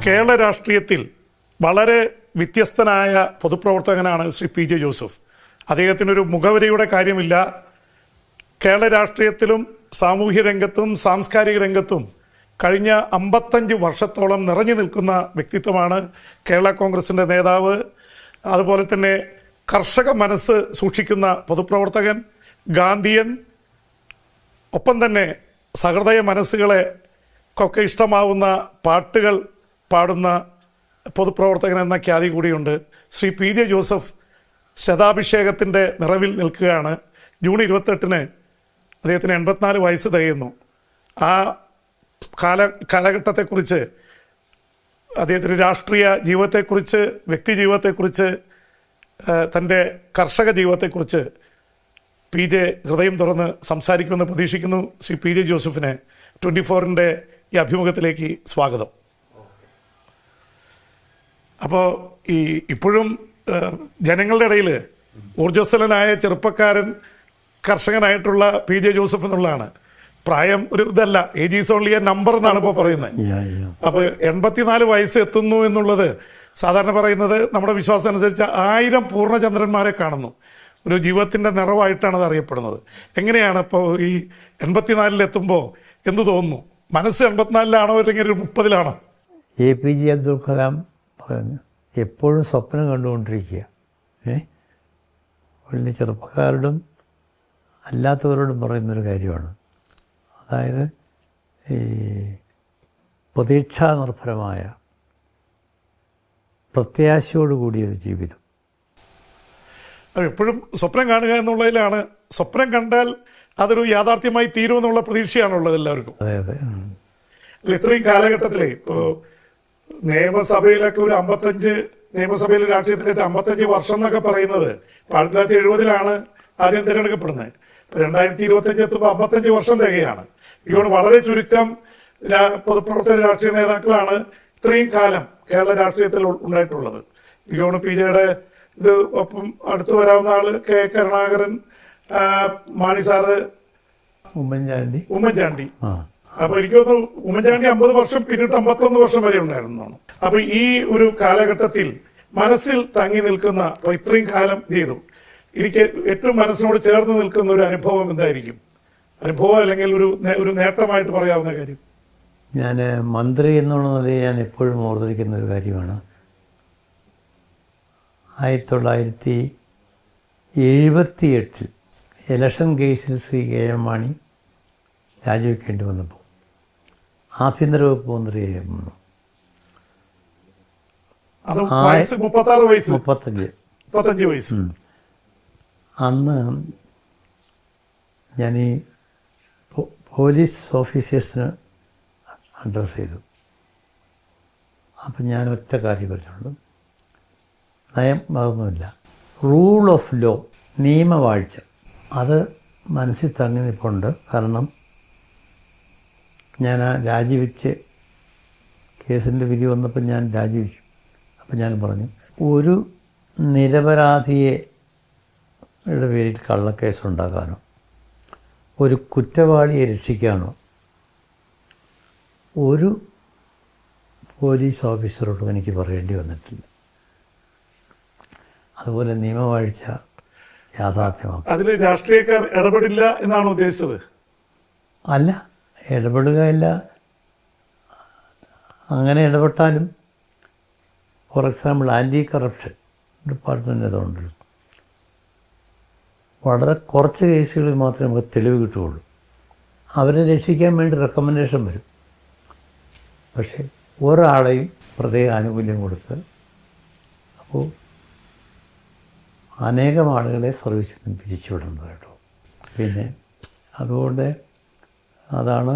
കേരള രാഷ്ട്രീയത്തിൽ വളരെ വ്യത്യസ്തനായ പൊതുപ്രവർത്തകനാണ് Shri P J Joseph. അദ്ദേഹത്തിനൊരു മുഖവരിയുടെ കാര്യമില്ല. കേരള രാഷ്ട്രീയത്തിലും സാമൂഹ്യ രംഗത്തും സാംസ്കാരിക രംഗത്തും കഴിഞ്ഞ 55 വർഷത്തോളം നിറഞ്ഞു നിൽക്കുന്ന വ്യക്തിത്വമാണ് കേരള കോൺഗ്രസിൻ്റെ നേതാവ്. അതുപോലെ തന്നെ കർഷക മനസ്സ് സൂക്ഷിക്കുന്ന പൊതുപ്രവർത്തകൻ, ഗാന്ധിയൻ, ഒപ്പം തന്നെ സഹൃദയ മനസ്സുകളെ ഒക്കെ ഇഷ്ടമാവുന്ന പാട്ടുകൾ പാടുന്ന പൊതുപ്രവർത്തകൻ എന്ന ഖ്യാതി കൂടിയുണ്ട്. ശ്രീ പി ജെ ജോസഫ് ശതാഭിഷേകത്തിൻ്റെ നിറവിൽ നിൽക്കുകയാണ്. ജൂൺ 28 അദ്ദേഹത്തിന് 84 വയസ്സ് തികയുന്നു. ആ കാലഘട്ടത്തെക്കുറിച്ച്, അദ്ദേഹത്തിൻ്റെ രാഷ്ട്രീയ ജീവിതത്തെക്കുറിച്ച്, വ്യക്തി ജീവിതത്തെക്കുറിച്ച്, തൻ്റെ കർഷക ജീവിതത്തെക്കുറിച്ച് പി ജെ ഹൃദയം തുറന്ന് സംസാരിക്കുമെന്ന് പ്രതീക്ഷിക്കുന്നു. ശ്രീ പി ജെ ജോസഫിനെ 24-ൻ്റെ ഈ അഭിമുഖത്തിലേക്ക് സ്വാഗതം. അപ്പോൾ ഇപ്പോഴും ജനങ്ങളുടെ ഇടയിൽ ഊർജ്ജസ്വലനായ ചെറുപ്പക്കാരൻ കർഷകനായിട്ടുള്ള പി ജെ ജോസഫ് എന്നുള്ളതാണ്. പ്രായം ഒരു ഇതല്ല, age is only A number എന്നാണ് ഇപ്പോൾ പറയുന്നത്. അപ്പോൾ 84 വയസ്സ് എത്തുന്നു എന്നുള്ളത് സാധാരണ പറയുന്നത് നമ്മുടെ വിശ്വാസം അനുസരിച്ച് 1000 പൂർണ്ണചന്ദ്രന്മാരെ കാണുന്നു. ഒരു ജീവിതത്തിൻ്റെ നിറവായിട്ടാണ് അത് അറിയപ്പെടുന്നത്. എങ്ങനെയാണ് ഇപ്പോൾ ഈ 84-ലെത്തുമ്പോൾ എന്തു തോന്നുന്നു? മനസ്സ് 84-ലാണോ അല്ലെങ്കിൽ ഒരു 30-ലാണോ? APJ അബ്ദുൽ കലാം പറയുന്നു, എപ്പോഴും സ്വപ്നം കണ്ടുകൊണ്ടിരിക്കുക. വലിയ ചെറുപ്പക്കാരോടും അല്ലാത്തവരോടും പറയുന്നൊരു കാര്യമാണ്. അതായത് ഈ പ്രതീക്ഷാനിർഭരമായ പ്രത്യാശയോടുകൂടിയൊരു ജീവിതം. എപ്പോഴും സ്വപ്നം കാണുക എന്നുള്ളതിലാണ്. സ്വപ്നം കണ്ടാൽ അതൊരു യാഥാർത്ഥ്യമായി തീരുമെന്നുള്ള പ്രതീക്ഷയാണുള്ളത് എല്ലാവർക്കും. അതെ അതെ. ഇത്രയും കാലഘട്ടത്തിലേ ഇപ്പോൾ നിയമസഭയിലൊക്കെ ഒരു 55 നിയമസഭയിലെ രാഷ്ട്രീയത്തിലേക്ക് 55 വർഷം എന്നൊക്കെ പറയുന്നത് 1970-ലാണ് ആദ്യം തിരഞ്ഞെടുക്കപ്പെടുന്നത്. ഇപ്പോൾ 2025 എത്തുമ്പോൾ 55 വർഷം തികയാണ്. ഇതുകൊണ്ട് വളരെ ചുരുക്കം പൊതുപ്രവർത്തക രാഷ്ട്രീയ നേതാക്കളാണ് ഇത്രയും കാലം കേരള രാഷ്ട്രീയത്തിൽ ഉണ്ടായിട്ടുള്ളത്. ഇതുകൊണ്ട് പി ജെയുടെ ഇത് ഒപ്പം അടുത്ത് വരാവുന്ന ആള് കെ കരുണാകരൻ, മാണി സാറ്, ഉമ്മൻചാണ്ടി. അപ്പൊ എനിക്ക് തോന്നുന്നു ഉമ്മൻചാണ്ടി 50 വർഷം പിന്നിട്ട് 51 വർഷം വരെ ഉണ്ടായിരുന്നതാണ്. അപ്പൊ ഈ ഒരു കാലഘട്ടത്തിൽ മനസ്സിൽ തങ്ങി നിൽക്കുന്ന, അപ്പൊ ഇത്രയും കാലം ചെയ്തു, എനിക്ക് ഏറ്റവും മനസ്സിനോട് ചേർന്ന് നിൽക്കുന്ന ഒരു അനുഭവം എന്തായിരിക്കും? അനുഭവം അല്ലെങ്കിൽ ഒരു നേട്ടമായിട്ട് പറയാവുന്ന കാര്യം? ഞാൻ മന്ത്രി എന്നുള്ള നിലയിൽ ഞാൻ എപ്പോഴും ഓർത്തിരിക്കുന്ന ഒരു കാര്യമാണ്, 1978 ഇലക്ഷൻ കേസിൽ ശ്രീ KM മാണി രാജിവെക്കേണ്ടി വന്നപ്പോൾ ആഭ്യന്തര വകുപ്പ് മന്ത്രിയായിരുന്നു. 35 വയസ്സ്. അന്ന് ഞാൻ ഈ പോലീസ് ഓഫീസേഴ്സിന് അഡ്രസ്സ് ചെയ്തു. അപ്പം ഞാൻ ഒറ്റ കാര്യം പറഞ്ഞുള്ളൂ, നയം അതൊന്നുമില്ല, റൂൾ ഓഫ് ലോ, നിയമവാഴ്ച, അത് മനസ്സിൽ തങ്ങി നിൽപ്പുണ്ട്. കാരണം ഞാൻ ആ രാജിവെച്ച് കേസിൻ്റെ വിധി വന്നപ്പോൾ ഞാൻ രാജിവെച്ചു. അപ്പം ഞാൻ പറഞ്ഞു, ഒരു നിരപരാധിയുടെ പേരിൽ കള്ളക്കേസുണ്ടാക്കാനോ ഒരു കുറ്റവാളിയെ രക്ഷിക്കാനോ ഒരു പോലീസ് ഓഫീസറോടും എനിക്ക് പറയേണ്ടി വന്നിട്ടില്ല. അതുപോലെ നിയമവാഴ്ച യാഥാർത്ഥ്യമാക്കും. അതിൽ രാഷ്ട്രീയക്കാർ ഇടപെടില്ല എന്നാണ് ഉദ്ദേശിച്ചത്? അല്ല, ഇടപെടുകയില്ല. അങ്ങനെ ഇടപെട്ടാലും, for example anti corruption department അതുകൊണ്ടല്ലോ, വളരെ കുറച്ച് കേസുകളിൽ മാത്രമേ നമുക്ക് തെളിവ് കിട്ടുകയുള്ളൂ. അവരെ രക്ഷിക്കാൻ വേണ്ടി റെക്കമെൻഡേഷൻ വരും. പക്ഷേ ഒരാളെയും പ്രത്യേക ആനുകൂല്യം കൊടുത്ത് അപ്പോൾ അനേകം ആളുകളെ സർവീസിൽ നിന്ന് പിരിച്ചുവിടുന്നത് കേട്ടോ. പിന്നെ അതുകൊണ്ട് അതാണ്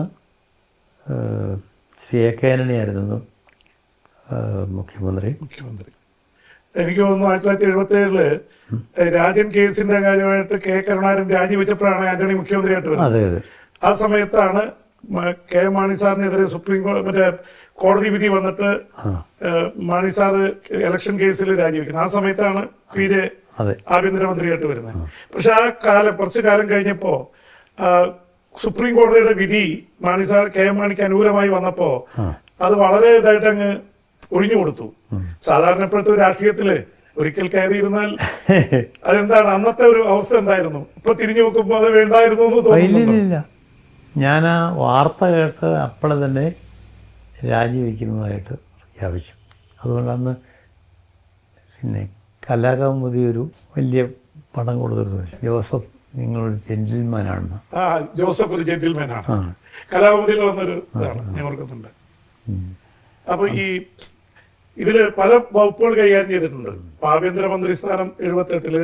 ശ്രീ A. K. ആന്റണി ആയിരുന്നു മുഖ്യമന്ത്രി. എനിക്ക് തോന്നുന്നു 1977 രാജൻ കേസിന്റെ കാര്യമായിട്ട് കെ കരുണാകരൻ രാജിവെച്ചപ്പോഴാണ് ആന്റണി മുഖ്യമന്ത്രിയായിട്ട് വരുന്നത്. അതെ അതെ. ആ സമയത്താണ് കെ മാണി സാറിനെതിരെ സുപ്രീം മറ്റേ കോടതി വിധി വന്നിട്ട് മാണി സാറ് ഇലക്ഷൻ കേസിൽ രാജിവെക്കുന്നത്. ആ സമയത്താണ് PJ ആഭ്യന്തരമന്ത്രിയായിട്ട് വരുന്നത്. പക്ഷെ ആ കാലം കുറച്ചു കാലം കഴിഞ്ഞപ്പോ സുപ്രീം കോടതിയുടെ വിധി മാണി സാർ കെ മാണിക്ക് അനുകൂലമായി വന്നപ്പോ അത് വളരെ ഇതായിട്ട് അങ്ങ് ഒഴിഞ്ഞു കൊടുത്തു. സാധാരണ ഇപ്പോഴത്തെ രാഷ്ട്രീയത്തില് ഒരിക്കൽ കയറിയിരുന്നാൽ അതെന്താണ് അന്നത്തെ ഒരു അവസ്ഥ എന്തായിരുന്നു? ഇപ്പൊ തിരിഞ്ഞു നോക്കുമ്പോ അത് വേണ്ടായിരുന്നു എന്ന് തോന്നുന്നില്ല. ഞാൻ ആ വാർത്ത കേട്ട് അപ്പോഴെ തന്നെ രാജിവെക്കുന്നതായിട്ട് പ്രഖ്യാപിച്ചു. അതുകൊണ്ടന്ന് പിന്നെ കലാകൗമുദി ഒരു വലിയ പടം കൊടുത്തിരുന്നു, ജോസഫ് നിങ്ങളൊരു ജെന്റിൽമാനാണെന്ന്. ജോസഫ് ഒരു ജെന്റിൽമാനാണ് കലാകൗമുദിയിൽ വന്നൊരു ഇതാണ് ഞാൻ ഓർക്കുന്നുണ്ട്. അപ്പൊ ഈ ഇതില് പല വകുപ്പുകൾ കൈകാര്യം ചെയ്തിട്ടുണ്ട്. ആഭ്യന്തരമന്ത്രി സ്ഥാനം 78,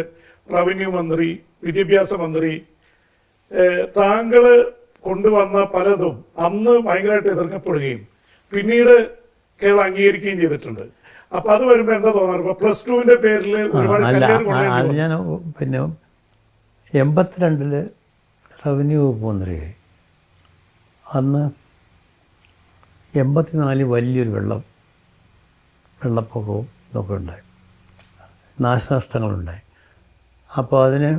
റവന്യൂ മന്ത്രി, വിദ്യാഭ്യാസ മന്ത്രി. താങ്കള് കൊണ്ടുവന്ന പലതും അന്ന് ഭയങ്കരമായിട്ട് എതിർക്കപ്പെടുകയും പിന്നീട് കേരളം അംഗീകരിക്കുകയും ചെയ്തിട്ടുണ്ട്. അപ്പൊ അത് വരുമ്പോ എന്താ തോന്നാറ്? +2-ന്റെ പേരിൽ ഒരുപാട് ഞാൻ പിന്നെ 82 റവന്യൂ വകുപ്പ് മന്ത്രിയായി. അന്ന് 84 വലിയൊരു വെള്ളപ്പൊക്കവും ഇതൊക്കെ ഉണ്ടായി, നാശനഷ്ടങ്ങളുണ്ടായി. അപ്പോൾ അതിന്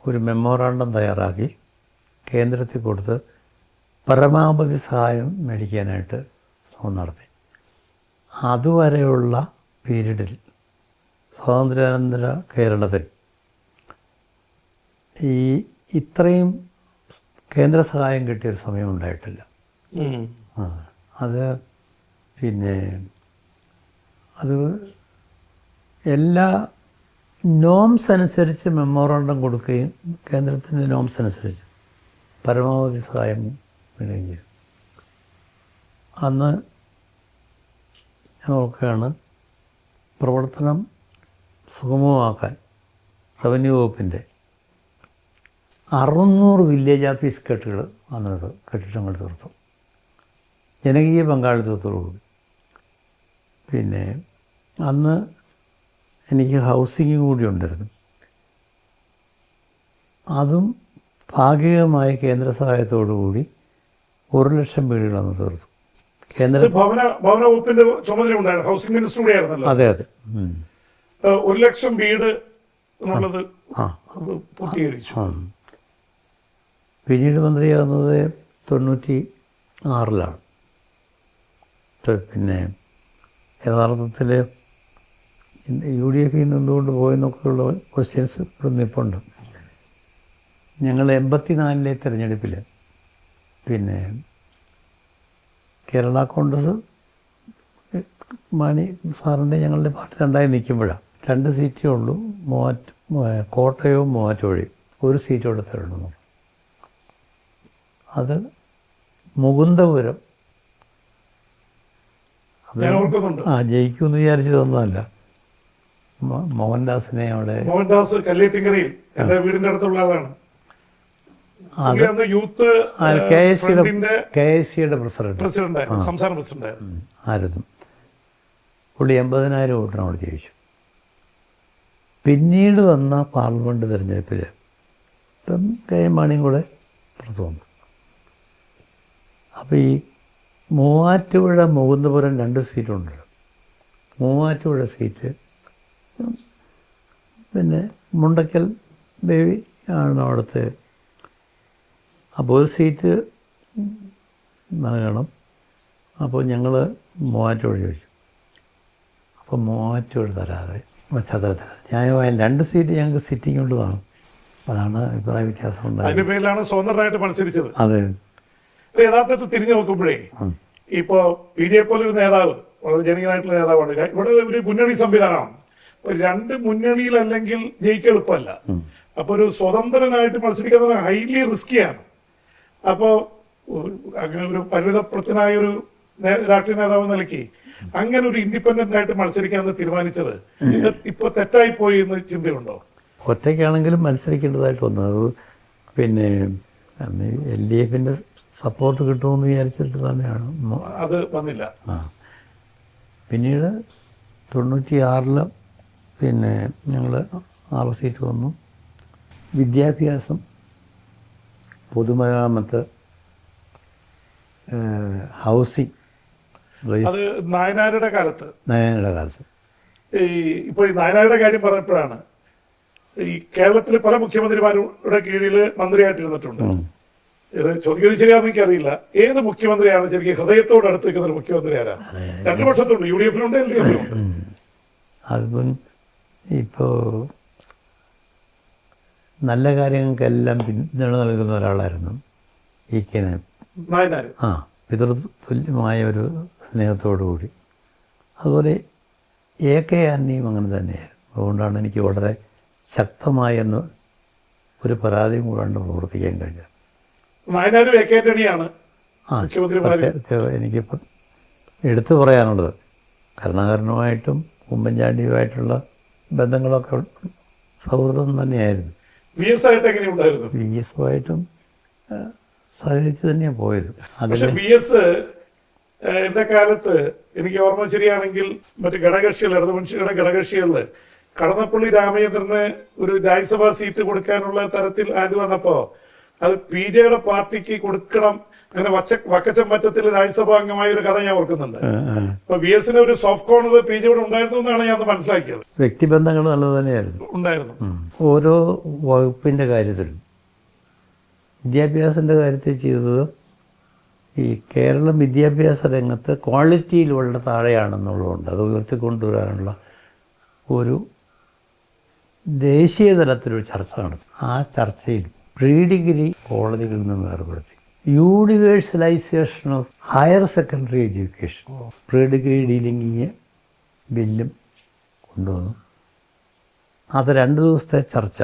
ഒരു മെമ്മോറാണ്ടം തയ്യാറാക്കി കേന്ദ്രത്തിൽ കൊടുത്ത് പരമാവധി സഹായം മേടിക്കാനായിട്ട് ശ്രമം നടത്തി. അതുവരെയുള്ള പീരീഡിൽ സ്വാതന്ത്ര്യാനന്തര കേരളത്തിൽ ഇത്രയും കേന്ദ്ര സഹായം കിട്ടിയൊരു സമയം ഉണ്ടായിട്ടില്ല. അത് പിന്നെ അത് എല്ലാ നോംസ് അനുസരിച്ച് മെമ്മോറാണ്ടം കൊടുക്കുകയും കേന്ദ്രത്തിൻ്റെ നോംസ് അനുസരിച്ച് പരമാവധി സഹായം വേണമെങ്കിൽ ചെയ്യും. അന്ന് ഞാൻ ഓർക്കുകയാണ്, പ്രവർത്തനം സുഗമമാക്കാൻ റവന്യൂ വകുപ്പിൻ്റെ 600 വില്ലേജ് ഓഫീസ് കെട്ടിടങ്ങൾ തീർത്തു, ജനകീയ പങ്കാളിത്തത്തോടുകൂടി. പിന്നെ അന്ന് എനിക്ക് ഹൗസിംഗ് കൂടി ഉണ്ടായിരുന്നു. അതും ഭാഗികമായ കേന്ദ്ര സഹായത്തോടുകൂടി 1,00,000 വീടുകൾ അന്ന് തീർത്തു. ഭവന വകുപ്പിന്റെ ചുമതല ഉണ്ടായിരുന്നു, ഹൗസിംഗ് മിനിസ്റ്റർ കൂടി ആയിരുന്നല്ലോ. അതെ അതെ. 1,00,000 വീട് എന്നുള്ളത് പൂർത്തീകരിച്ചു. പിന്നീട് മന്ത്രിയാകുന്നത് 96-ലാണ്. പിന്നെ യഥാർത്ഥത്തിൽ UDF എന്തുകൊണ്ട് പോയെന്നൊക്കെയുള്ള ക്വസ്റ്റ്യൻസ് ഇവിടെ നിൽപ്പുണ്ട്. ഞങ്ങൾ 84-ലെ തിരഞ്ഞെടുപ്പിൽ പിന്നെ കേരള കോൺഗ്രസ് മാണി സാറിൻ്റെ ഞങ്ങളുടെ പാർട്ടി രണ്ടായി നിൽക്കുമ്പോഴാണ് 2 സീറ്റേ ഉള്ളൂ. കോട്ടയവും മൂവാറ്റുപുഴയും 1 സീറ്റ് കൊടുത്തിട്ടുള്ളൂ. അത് മുകുന്ദപുരം ജയിക്കുമെന്ന് വിചാരിച്ചതൊന്നുമല്ല. മോഹൻദാസിനെ അവിടെ കല്ലേറ്റിങ്കരയിൽ എൻ്റെ വീടിന്റെ അടുത്തുള്ള ആളാണ്. യൂത്ത് KSCയുടെ പ്രസിഡന്റ് സംസ്ഥാന പ്രസിഡന്റ് ആയിരുന്നു. പുള്ളി 80,000 വോട്ടിനോട് ജയിച്ചു. പിന്നീട് വന്ന പാർലമെൻറ്റ് തിരഞ്ഞെടുപ്പിൽ ഇപ്പം കെ മാണിയും കൂടെ പുറത്തു വന്നു. അപ്പോൾ ഈ മൂവാറ്റുപുഴ മുകുന്ദപുരം 2 സീറ്റുണ്ടല്ലോ. മൂവാറ്റുപുഴ സീറ്റ് പിന്നെ മുണ്ടക്കൽ ബേബി ആണ് അവിടുത്തെ. അപ്പോൾ 1 സീറ്റ് നൽകണം. അപ്പോൾ ഞങ്ങൾ മൂവാറ്റുപുഴ ചോദിച്ചു. അപ്പോൾ മൂവാറ്റുപുഴ തരാതെ പശ്ചാത്തലത്തിൽ ന്യായമായ 2 സീറ്റ് ഞങ്ങൾക്ക് സിറ്റിംഗ് ഉള്ളതാണ്. അതാണ് അഭിപ്രായ വ്യത്യാസം ഉണ്ടായത്. അതിന്റെ പേരിലാണ് സ്വതന്ത്രമായിട്ട് മത്സരിച്ചത്. അതെ. യഥാർത്ഥത്തിൽ തിരിഞ്ഞു നോക്കുമ്പോഴേ ഇപ്പോ PJ പോലൊരു നേതാവ്, വളരെ ജനകീയനായിട്ടുള്ള നേതാവാണ്. ഇവിടെ ഒരു മുന്നണി സംവിധാനമാണ്. 2 മുന്നണിയിലല്ലെങ്കിൽ ജയിക്കാൻ എളുപ്പമല്ല. അപ്പൊ ഒരു സ്വതന്ത്രനായിട്ട് മത്സരിക്കുന്നത് ഹൈലി റിസ്കിയാണ്. അപ്പോ അങ്ങനെ ഒരു പരിമിതപ്രജ്ഞനായ ഒരു രാഷ്ട്രീയ നേതാവ് നിലയ്ക്ക് അങ്ങനെ ഒരു ഇൻഡിപെൻഡന്റ് ആയിട്ട് മത്സരിക്കാമെന്ന് തീരുമാനിച്ചത് ഇപ്പൊ തെറ്റായി പോയി എന്ന് ചിന്തയുണ്ടോ? ഒറ്റയ്ക്കാണെങ്കിലും മത്സരിക്കേണ്ടതായിട്ട് വന്നത് പിന്നെ LDFന്റെ സപ്പോർട്ട് കിട്ടുമെന്ന് വിചാരിച്ചിട്ട് തന്നെയാണ് അത് വന്നില്ല. പിന്നീട് 96 പിന്നെ ഞങ്ങൾ 6 സീറ്റ് വന്നു. വിദ്യാഭ്യാസം, പൊതുമരാമത്ത്, ഹൗസിംഗ്, അത് നായനാരുടെ കാലത്ത്. നയനയുടെ കാലത്ത്. ഇപ്പോൾ ഈ നായനാരുടെ കാര്യം പറഞ്ഞപ്പോഴാണ്, ഈ കേരളത്തിൽ പല മുഖ്യമന്ത്രിമാരുടെ കീഴിൽ മന്ത്രിയായിട്ടിരുന്നിട്ടുണ്ട്. ഇത് ചോദിക്കുന്നത് ശരിയാണെന്ന് എനിക്കറിയില്ല. ഏത് മുഖ്യമന്ത്രിയാണ് ശരിക്കും ഹൃദയത്തോട് അടുത്ത് നിൽക്കുന്ന ഒരു മുഖ്യമന്ത്രി ആരാണ്? 2 വർഷത്തുണ്ട്, UDF ലുണ്ട്, LDF ലുണ്ട്. അതിപ്പം ഇപ്പോൾ നല്ല കാര്യങ്ങൾക്കെല്ലാം പിന്തുണ നൽകുന്ന ഒരാളായിരുന്നു E.K. നായനാർ. പിതൃതുല്യമായ ഒരു സ്നേഹത്തോടു കൂടി. അതുപോലെ A.K. ആന്റണിയും അങ്ങനെ തന്നെയായിരുന്നു. അതുകൊണ്ടാണ് എനിക്ക് വളരെ ശക്തമായെന്ന് ഒരു പരാതിയും കൂടാണ്ട് പ്രവർത്തിക്കാൻ കഴിഞ്ഞത്. നായനാരും A.K. ആന്റണിയാണ് മുഖ്യമന്ത്രിമാര്. എനിക്കിപ്പം എടുത്തു പറയാനുള്ളത് കരുണാകരനുമായിട്ടും ഉമ്മൻചാണ്ടിയുമായിട്ടുള്ള ബന്ധങ്ങളൊക്കെ സൗഹൃദം തന്നെയായിരുന്നു. VS ആയിട്ട് എങ്ങനെയുണ്ടായിരുന്നു? VS-ഉമായിട്ടും സഹകരിച്ച് തന്നെയാണ് പോയത്. പക്ഷെ VS എന്റെ കാലത്ത് എനിക്ക് ഓർമ്മ ശരിയാണെങ്കിൽ മറ്റു ഘടകകക്ഷികൾ, ഇടതുപക്ഷയുടെ ഘടകകക്ഷികളില് കടന്നപ്പള്ളി രാമചന്ദ്രന് ഒരു രാജ്യസഭാ സീറ്റ് കൊടുക്കാനുള്ള തരത്തിൽ ആയത് വന്നപ്പോ അത് PJ-യുടെ പാർട്ടിക്ക് കൊടുക്കണം, അങ്ങനെ വക്കച്ചൻ മറ്റത്തിൽ രാജ്യസഭാ അംഗമായ ഒരു കഥ ഞാൻ ഓർക്കുന്നുണ്ട്. അപ്പൊ VS-ന് ഒരു സോഫ്റ്റ് കോർണർ PJ-യോട് ഉണ്ടായിരുന്നു എന്നാണ് ഞാൻ മനസ്സിലാക്കിയത്. വ്യക്തിബന്ധങ്ങൾ നല്ലത് തന്നെയായിരുന്നു, ഉണ്ടായിരുന്നു. ഓരോ വകുപ്പിൻ്റെ കാര്യത്തിലും. വിദ്യാഭ്യാസത്തിൻ്റെ കാര്യത്തിൽ ചെയ്തത്, ഈ കേരളം വിദ്യാഭ്യാസ രംഗത്ത് ക്വാളിറ്റിയിൽ വളരെ താഴെയാണെന്നുള്ളതുകൊണ്ട് അത് ഉയർത്തിക്കൊണ്ടുവരാനുള്ള ഒരു ദേശീയ തലത്തിലൊരു ചർച്ച നടത്തി. ആ ചർച്ചയിൽ പ്രീ ഡിഗ്രി കോളേജുകളിൽ നിന്ന് വേർപെടുത്തി universalisation of higher secondary education, pre degree delinking ബില്ലും കൊണ്ടുവന്നു. അത് 2 ദിവസത്തെ ചർച്ച.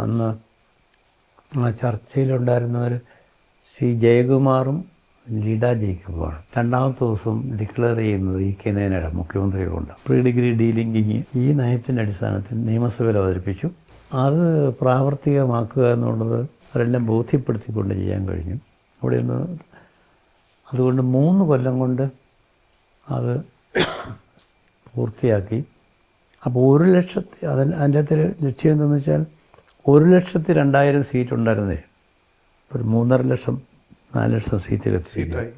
അന്ന് ആ ചർച്ചയിലുണ്ടായിരുന്നവർ ശ്രീ ജയകുമാറും ലീഡ ജേക്കബുമാണ്. 2ാമത്തെ ദിവസം ഡിക്ലെയർ ചെയ്യുന്നത് E.K. നായനാരുടെ മുഖ്യമന്ത്രി കൊണ്ട് പ്രീ ഡിഗ്രി ഡീലിംഗിങ് ഈ നയത്തിൻ്റെ അടിസ്ഥാനത്തിൽ നിയമസഭയിൽ അവതരിപ്പിച്ചു. അത് പ്രാവർത്തികമാക്കുക എന്നുള്ളത് അവരെല്ലാം ബോധ്യപ്പെടുത്തിക്കൊണ്ട് ചെയ്യാൻ കഴിഞ്ഞു. അവിടെ നിന്ന് അതുകൊണ്ട് 3 കൊല്ലം കൊണ്ട് അത് പൂർത്തിയാക്കി. അപ്പോൾ 1 ലക്ഷത്തി അതിൻ്റെ അകത്ത് ലക്ഷ്യം എന്താണെന്ന് വെച്ചാൽ 1,02,000 സീറ്റ് ഉണ്ടായിരുന്നേ ഒരു 3.5 ലക്ഷം 4 ലക്ഷം സീറ്റിൽ എത്തിച്ചായി.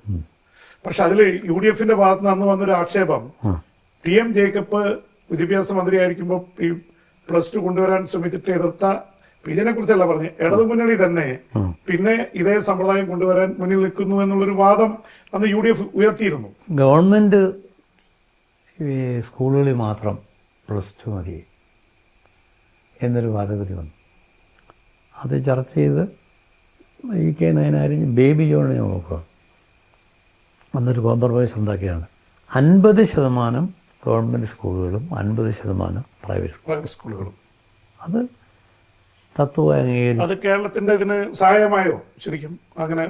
പക്ഷെ അതിൽ UDF-ന്റെ ഭാഗത്ത് നിന്ന് അന്ന് വന്നൊരു ആക്ഷേപം, TM ജേക്കബ് വിദ്യാഭ്യാസ മന്ത്രിയായിരിക്കുമ്പോൾ ഈ +2 കൊണ്ടുവരാൻ ശ്രമിച്ചിട്ട് എതിർത്ത PJ-നെ കുറിച്ചല്ല പറഞ്ഞ്, ഇടതുമുന്നണി തന്നെ പിന്നെ ഇതേ സമ്പ്രദായം കൊണ്ടുവരാൻ മുന്നിൽ നിൽക്കുന്നു എന്നുള്ളൊരു വാദം അന്ന് UDF ഉയർത്തിയിരുന്നു. ഗവൺമെൻറ് സ്കൂളുകളിൽ മാത്രം +2 മതി എന്നൊരു വാദഗതി വന്നു. അത് ചർച്ച ചെയ്ത് E.K. നായനാരും ബേബി ജോണിനെ നോക്കുക അന്നൊരു കോംപ്രമൈസ് ഉണ്ടാക്കിയാണ്. 50% ഗവൺമെൻറ് സ്കൂളുകളും 50% പ്രൈവറ്റ് സ്കൂളുകളും. അത് തത്വം അംഗീകരിച്ചു. അത് കേരളത്തിൻ്റെ ഇതിന് സഹായമായോ ശരിക്കും? അങ്ങനെ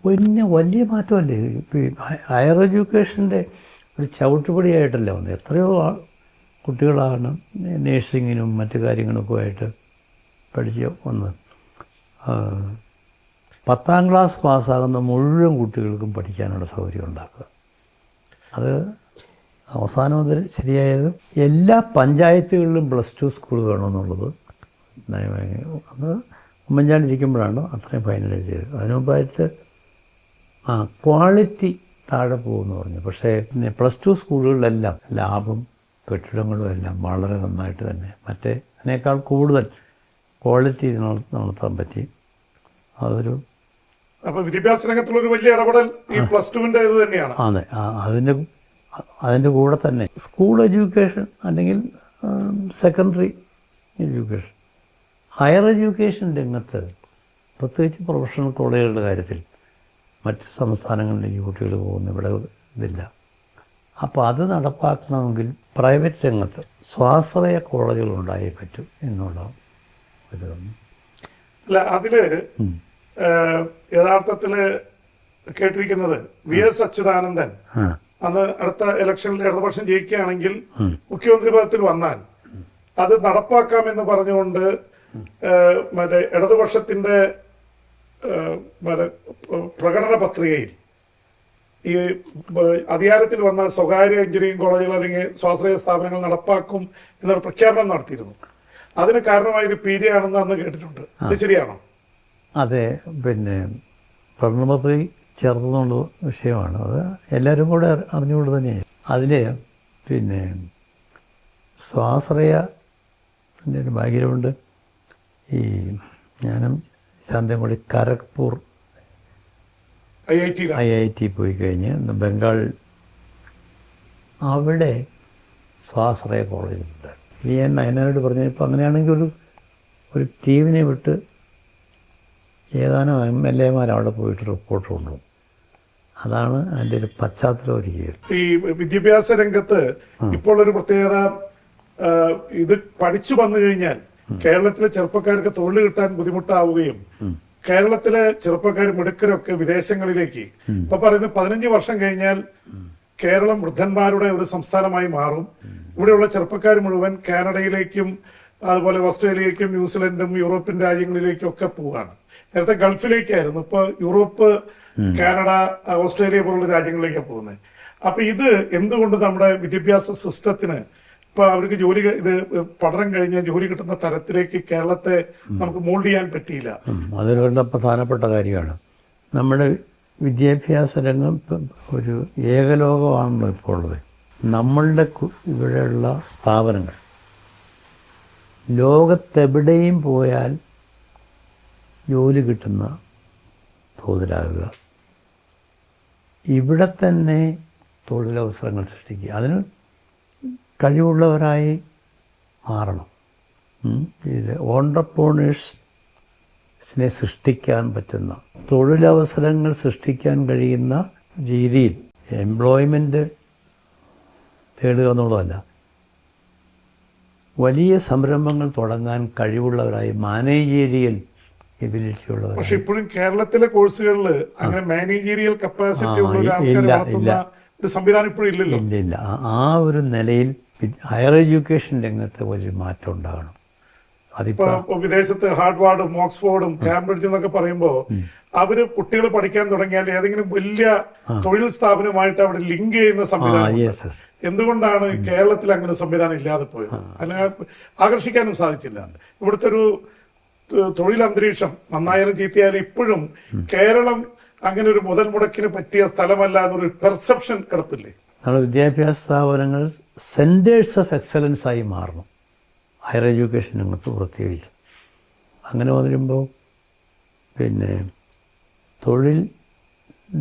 പിന്നെ വലിയ മാറ്റമല്ലേ. ഹയർ എഡ്യൂക്കേഷൻ്റെ ഒരു ചവിട്ടുപടിയായിട്ടല്ല വന്നത്. എത്രയോ കുട്ടികളാണ് നേഴ്സിങ്ങിനും മറ്റു കാര്യങ്ങളൊക്കെ ആയിട്ട് പഠിച്ച് വന്ന് 10ാം ക്ലാസ് പാസ്സാകുന്ന മുഴുവൻ കുട്ടികൾക്കും പഠിക്കാനുള്ള സൗകര്യം ഉണ്ടാക്കുക. അത് അവസാനം മുതൽ ശരിയായത് എല്ലാ പഞ്ചായത്തുകളിലും +2 സ്കൂൾ വേണമെന്നുള്ളത് നയമായി. അത് ഉമ്മൻചാണ്ടി ഇരിക്കുമ്പോഴാണ് അത്രയും ഫൈനലൈസ് ചെയ്തത്. അതിനു മുമ്പായിട്ട് ക്വാളിറ്റി താഴെ പോകുമെന്ന് പറഞ്ഞു. പക്ഷേ പിന്നെ +2 സ്കൂളുകളിലെല്ലാം ലാബും കെട്ടിടങ്ങളും എല്ലാം വളരെ നന്നായിട്ട് തന്നെ അതിനേക്കാൾ കൂടുതൽ ക്വാളിറ്റി നടത്താൻ പറ്റി. അതൊരു അപ്പോൾ വിദ്യാഭ്യാസ രംഗത്തുള്ളൊരു വലിയ ഇടപെടൽ ഈ +2-ന്റെ ഇത് തന്നെയാണ്. അതെ, അതിൻ്റെ കൂടെ തന്നെ സ്കൂൾ എഡ്യൂക്കേഷൻ അല്ലെങ്കിൽ സെക്കൻഡറി എഡ്യൂക്കേഷൻ, ഹയർ എഡ്യൂക്കേഷൻ രംഗത്ത് പ്രത്യേകിച്ച് പ്രൊഫഷണൽ കോളേജുകളുടെ കാര്യത്തിൽ മറ്റ് സംസ്ഥാനങ്ങളിലേക്ക് കുട്ടികൾ പോകുന്ന ഇവിടെ ഇതില്ല. അപ്പോൾ അത് നടപ്പാക്കണമെങ്കിൽ പ്രൈവറ്റ് രംഗത്ത് സ്വാശ്രയ കോളേജുകൾ ഉണ്ടായേ പറ്റൂ എന്നുള്ള ഒരു അല്ല. അതില് യഥാർത്ഥത്തില് കേട്ടിരിക്കുന്നത് VS അച്യുതാനന്ദൻ അന്ന് അടുത്ത ഇലക്ഷനിൽ ഇടതുപക്ഷം ജയിക്കുകയാണെങ്കിൽ മുഖ്യമന്ത്രി പദത്തിൽ വന്നാൽ അത് നടപ്പാക്കാമെന്ന് പറഞ്ഞുകൊണ്ട് മറ്റേ ഇടതുപക്ഷത്തിന്റെ പ്രകടന പത്രികയിൽ ഈ അധികാരത്തിൽ വന്ന സ്വകാര്യ എഞ്ചിനീയറിംഗ് കോളേജുകൾ അല്ലെങ്കിൽ സ്വാശ്രയ സ്ഥാപനങ്ങൾ നടപ്പാക്കും എന്നൊരു പ്രഖ്യാപനം നടത്തിയിരുന്നു. അതിന് കാരണമായത് PJ ആണെന്ന് അന്ന് കേട്ടിട്ടുണ്ട്. അത് ശരിയാണോ? അതെ, പിന്നെ പ്രകടനപത്രി ചേർത്തുന്നുള്ള വിഷയമാണ്. അത് എല്ലാവരും കൂടെ അറിഞ്ഞുകൊണ്ട് തന്നെയാണ്. അതിൽ പിന്നെ സ്വാശ്രയ ഒരു ബാക്ക്ഗ്രൗണ്ട്, ഈ ഞാനും ശാന്തയും കൂടി ഖരഗ്പൂർ IIT പോയി കഴിഞ്ഞ് ബംഗാൾ, അവിടെ സ്വാശ്രയ കോളേജുണ്ട്. ഞാൻ നയനാരോട് പറഞ്ഞപ്പോൾ അങ്ങനെയാണെങ്കിൽ ഒരു ടീമിനെ വിട്ട് ഏതാനും MLA-മാർ അവിടെ പോയിട്ട് റിപ്പോർട്ട് കൊണ്ടുപോകും. അതാണ് അതിൻ്റെ ഒരു പശ്ചാത്തലം ഒരുക്കിയത്. ഈ വിദ്യാഭ്യാസ രംഗത്ത് ഇപ്പോൾ ഒരു പ്രത്യേകത, ഇത് പഠിച്ചു വന്നു കഴിഞ്ഞാൽ കേരളത്തിലെ ചെറുപ്പക്കാർക്ക് തൊഴിൽ കിട്ടാൻ ബുദ്ധിമുട്ടാവുകയും കേരളത്തിലെ ചെറുപ്പക്കാർ മിടുക്കരൊക്കെ വിദേശങ്ങളിലേക്ക്, ഇപ്പൊ പറയുന്നത് 15 വർഷം കഴിഞ്ഞാൽ കേരളം വൃദ്ധന്മാരുടെ ഒരു സംസ്ഥാനമായി മാറും. ഇവിടെയുള്ള ചെറുപ്പക്കാർ മുഴുവൻ കാനഡയിലേക്കും അതുപോലെ ഓസ്ട്രേലിയയിലേക്കും ന്യൂസിലൻഡും യൂറോപ്യൻ രാജ്യങ്ങളിലേക്കും ഒക്കെ പോവുകയാണ്. നേരത്തെ ഗൾഫിലേക്കായിരുന്നു, ഇപ്പൊ യൂറോപ്പ്, കാനഡ, ഓസ്ട്രേലിയ പോലുള്ള രാജ്യങ്ങളിലേക്കാണ് പോകുന്നത്. അപ്പൊ ഇത് എന്തുകൊണ്ട് നമ്മുടെ വിദ്യാഭ്യാസ സിസ്റ്റത്തിന് ഇപ്പൊ അവർക്ക് ജോലി, ഇത് പഠനം കഴിഞ്ഞ് ജോലി കിട്ടുന്ന തരത്തിലേക്ക് കേരളത്തെ നമുക്ക് മോൾഡ് ചെയ്യാൻ പറ്റിയില്ല? അതൊരു വളരെ പ്രധാനപ്പെട്ട കാര്യമാണ്. നമ്മുടെ വിദ്യാഭ്യാസ രംഗം ഒരു ഏകലോകമാണല്ലോ ഇപ്പോൾ ഉള്ളത്. നമ്മളുടെ ഇവിടെയുള്ള സ്ഥാപനങ്ങൾ ലോകത്തെവിടെയും പോയാൽ ജോലി കിട്ടുന്ന തോതിലാകുക, ഇവിടെ തന്നെ തൊഴിലവസരങ്ങൾ സൃഷ്ടിക്കുക, അതിന് കഴിവുള്ളവരായി മാറണം. ഇത് ഓൺട്രപ്രണേഴ്സിനെ സൃഷ്ടിക്കാൻ പറ്റുന്ന, തൊഴിലവസരങ്ങൾ സൃഷ്ടിക്കാൻ കഴിയുന്ന രീതിയിൽ എംപ്ലോയ്മെൻറ്റ് തേടുക എന്നുള്ളതല്ല, വലിയ സംരംഭങ്ങൾ തുടങ്ങാൻ കഴിവുള്ളവരായി, മാനേജീരിയൽ എബിലിറ്റി ഉള്ളവരായി. പക്ഷെ ഇപ്പോഴും കേരളത്തിലെ കോഴ്സുകളിൽ അങ്ങനെ മാനേജീരിയൽ കപ്പാസിറ്റി ഉള്ള ഒരു സംവിധാനം ഇപ്പോഴും ഇല്ലല്ലോ. ഇല്ല. ആ ഒരു നിലയിൽ ഹയർ എഡ്യൂക്കേഷൻ രംഗത്ത് വലിയ മാറ്റം ഉണ്ടാകണം. അതിപ്പോ വിദേശത്ത് ഹാർഡ്വാർഡും ഓക്സ്ഫോർഡും കാംബ്രിഡ്ജും എന്നൊക്കെ പറയുമ്പോൾ അവര് കുട്ടികൾ പഠിക്കാൻ തുടങ്ങിയാൽ ഏതെങ്കിലും വലിയ തൊഴിൽ സ്ഥാപനവുമായിട്ട് അവിടെ ലിങ്ക് ചെയ്യുന്ന സംവിധാനം. എന്തുകൊണ്ടാണ് കേരളത്തിൽ അങ്ങനെ സംവിധാനം ഇല്ലാതെ പോയത്? അല്ലെങ്കിൽ ആകർഷിക്കാനും സാധിച്ചില്ല. ഇവിടുത്തെ ഒരു തൊഴിൽ അന്തരീക്ഷം നന്നായാലും ചീത്തയാലും ഇപ്പോഴും കേരളം അങ്ങനെ ഒരു മുതൽ മുടക്കിന് പറ്റിയ സ്ഥലമല്ല എന്നൊരു പെർസെപ്ഷൻ കിടപ്പില്ലേ? നമ്മുടെ വിദ്യാഭ്യാസ സ്ഥാപനങ്ങൾ സെൻറ്റേഴ്സ് ഓഫ് എക്സലൻസ് ആയി മാറണം, ഹയർ എഡ്യൂക്കേഷൻ രംഗത്ത് പ്രത്യേകിച്ച്. അങ്ങനെ വരുമ്പോൾ പിന്നെ തൊഴിൽ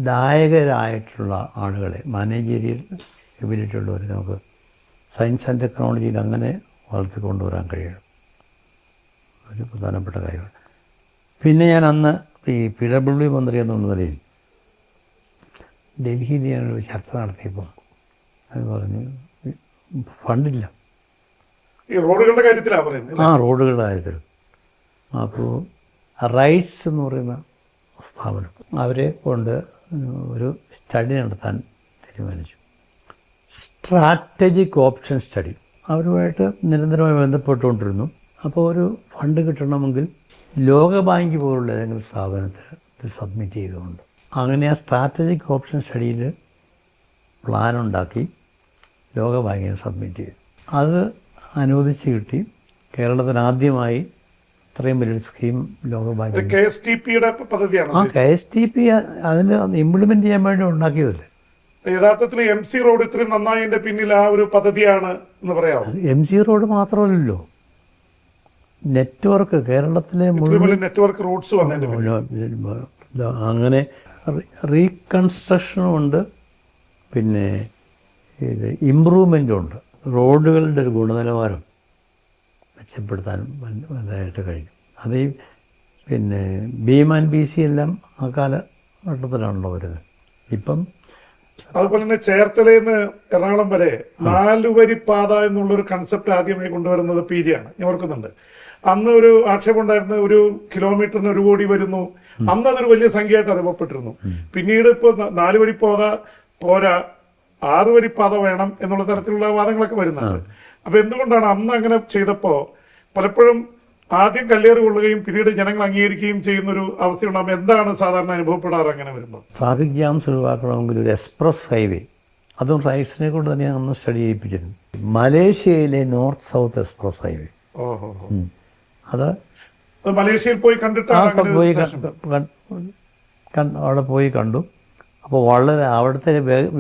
ദായകരായിട്ടുള്ള ആളുകളെ, മാനേജീരിയൽ എബിലിറ്റി ഉള്ളവരെ നമുക്ക് സയൻസ് ആൻഡ് ടെക്നോളജിയിൽ അങ്ങനെ വളർത്തിക്കൊണ്ടുവരാൻ കഴിയണം. ഒരു പ്രധാനപ്പെട്ട കാര്യമാണ്. പിന്നെ ഞാൻ അന്ന് ഈ PWD മന്ത്രി എന്നുള്ള നിലയിൽ ഡൽഹിയിൽ ഞാനൊരു ചർച്ച നടത്തിയപ്പോൾ അത് പറഞ്ഞു ഫണ്ടില്ല. ഈ റോഡുകളുടെ കാര്യത്തിലാണ് പറയുന്നത്. റോഡുകളുടെ കാര്യത്തിൽ. അപ്പോൾ റൈറ്റ്സ് എന്ന് പറയുന്ന സ്ഥാപനം അവരെ കൊണ്ട് ഒരു സ്റ്റഡി നടത്താൻ തീരുമാനിച്ചു. Strategic option study. അവരുമായിട്ട് നിരന്തരമായി ബന്ധപ്പെട്ടുകൊണ്ടിരുന്നു. അപ്പോൾ ഒരു ഫണ്ട് കിട്ടണമെങ്കിൽ ലോകബാങ്ക് പോലുള്ള ഏതെങ്കിലും സ്ഥാപനത്തിൽ ഇത് സബ്മിറ്റ് ചെയ്തുകൊണ്ട് അങ്ങനെ ആ സ്ട്രാറ്റജിക് ഓപ്ഷൻ സ്റ്റഡിയിൽ പ്ലാനുണ്ടാക്കി ലോകബാങ്കിന് സബ്മിറ്റ് ചെയ്തു. അത് അനുവദിച്ച് കിട്ടി. കേരളത്തിന് ആദ്യമായി ഇത്രയും വലിയൊരു സ്കീം ലോകബാങ്ക്. KSTP അതിന് ഇംപ്ലിമെന്റ് ചെയ്യാൻ വേണ്ടി ഉണ്ടാക്കിയതല്ലേ. യഥാർത്ഥത്തിൽ MC റോഡ് ഇത്രയും നന്നായതിന്റെ പിന്നിൽ ആ ഒരു പദ്ധതിയാണ് എന്ന് പറയാം. MC റോഡ് മാത്രമല്ലല്ലോ, നെറ്റ്വർക്ക് കേരളത്തിലെ മുഴുവൻ നെറ്റ്വർക്ക് റൂട്ട്സ് അങ്ങനെ റീകൺസ്ട്രക്ഷനും ഉണ്ട്, പിന്നെ ഇത് ഇമ്പ്രൂവ്മെൻറ്റും ഉണ്ട്. റോഡുകളുടെ ഒരു ഗുണനിലവാരം മെച്ചപ്പെടുത്താൻ വലുതായിട്ട് കഴിഞ്ഞു. അത് ഈ പിന്നെ BM and BC എല്ലാം ആ കാലഘട്ടത്തിലാണല്ലോ വരുന്നത്. ഇപ്പം അതുപോലെ തന്നെ ചേർത്തലയിൽ നിന്ന് എറണാകുളം വരെ 4 വരി പാത എന്നുള്ളൊരു കൺസെപ്റ്റ് ആദ്യമായി കൊണ്ടുവരുന്നത് PJ ആണ്. ഞാൻ ഓർക്കുന്നുണ്ട്. അന്ന് ഒരു ആക്ഷേപം ഉണ്ടായിരുന്ന 1 കിലോമീറ്ററിന് 1 കോടി വരുന്നു. അന്ന് അതൊരു വലിയ സംഖ്യയായിട്ട് അനുഭവപ്പെട്ടിരുന്നു. പിന്നീട് ഇപ്പോൾ 4 വരി പാത പോരാ, 6 വരി പാത വേണം എന്നുള്ള തരത്തിലുള്ള വാദങ്ങളൊക്കെ വരുന്നുണ്ട്. അപ്പൊ എന്തുകൊണ്ടാണ് അന്ന് അങ്ങനെ ചെയ്തപ്പോ പലപ്പോഴും ആദ്യം കല്ലേറ് കൊള്ളുകയും പിന്നീട് ജനങ്ങൾ അംഗീകരിക്കുകയും ചെയ്യുന്ന ഒരു അവസ്ഥയുണ്ടാകുമ്പോൾ എന്താണ് സാധാരണ അനുഭവപ്പെടാറ് അങ്ങനെ വരുമ്പോൾ? ട്രാഫിക് ജാംസ് ഒഴിവാക്കണമെങ്കിൽ ഒരു എക്സ്പ്രസ് ഹൈവേ, അതും റൈറ്റ്സിനെ കൊണ്ട് തന്നെ അന്ന് സ്റ്റഡി ചെയ്യിപ്പിച്ചിരുന്നു. മലേഷ്യയിലെ നോർത്ത് സൗത്ത് എക്സ്പ്രസ് ഹൈവേ, ഓഹോ, അത് മലേഷ്യയിൽ പോയി കണ്ടിട്ടാണ് പോയി അവിടെ പോയി കണ്ടു. അപ്പോൾ വളരെ അവിടുത്തെ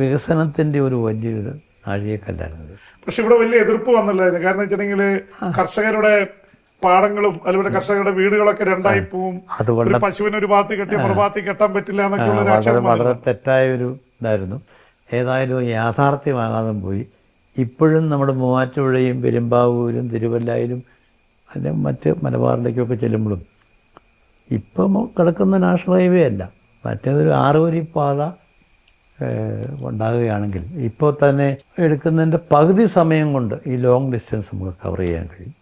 വികസനത്തിൻ്റെ ഒരു വലിയൊരു നാഴികക്കല്ലായിരുന്നത്. പക്ഷെ ഇവിടെ വലിയ എതിർപ്പ് വന്നല്ലോ അതിന്. കാരണം വെച്ചിട്ടുണ്ടെങ്കിൽ കർഷകരുടെ പാടങ്ങളും അതുപോലെ കർഷകരുടെ വീടുകളൊക്കെ രണ്ടായി പോവും. അതുകൊണ്ട് പശുവിന് ഒരു ഭാഗത്ത് കെട്ടി മറുഭാഗത്ത് കെട്ടാൻ പറ്റില്ല വളരെ വളരെ തെറ്റായ ഒരു ഇതായിരുന്നു. ഏതായാലും യാഥാർത്ഥ്യമാകാതെ പോയി. ഇപ്പോഴും നമ്മുടെ മൂവാറ്റുപുഴയും പെരുമ്പാവൂരും തിരുവല്ലായിലും അതിൻ്റെ മറ്റ് മലബാറിലേക്കൊക്കെ ചെല്ലുമ്പോഴും ഇപ്പം കിടക്കുന്ന നാഷണൽ ഹൈവേ അല്ല, മറ്റേതൊരു 6 വരി പാത ഉണ്ടാകുകയാണെങ്കിൽ ഇപ്പോൾ തന്നെ എടുക്കുന്നതിൻ്റെ പകുതി സമയം കൊണ്ട് ഈ ലോങ് ഡിസ്റ്റൻസ് നമുക്ക് കവർ ചെയ്യാൻ കഴിയും.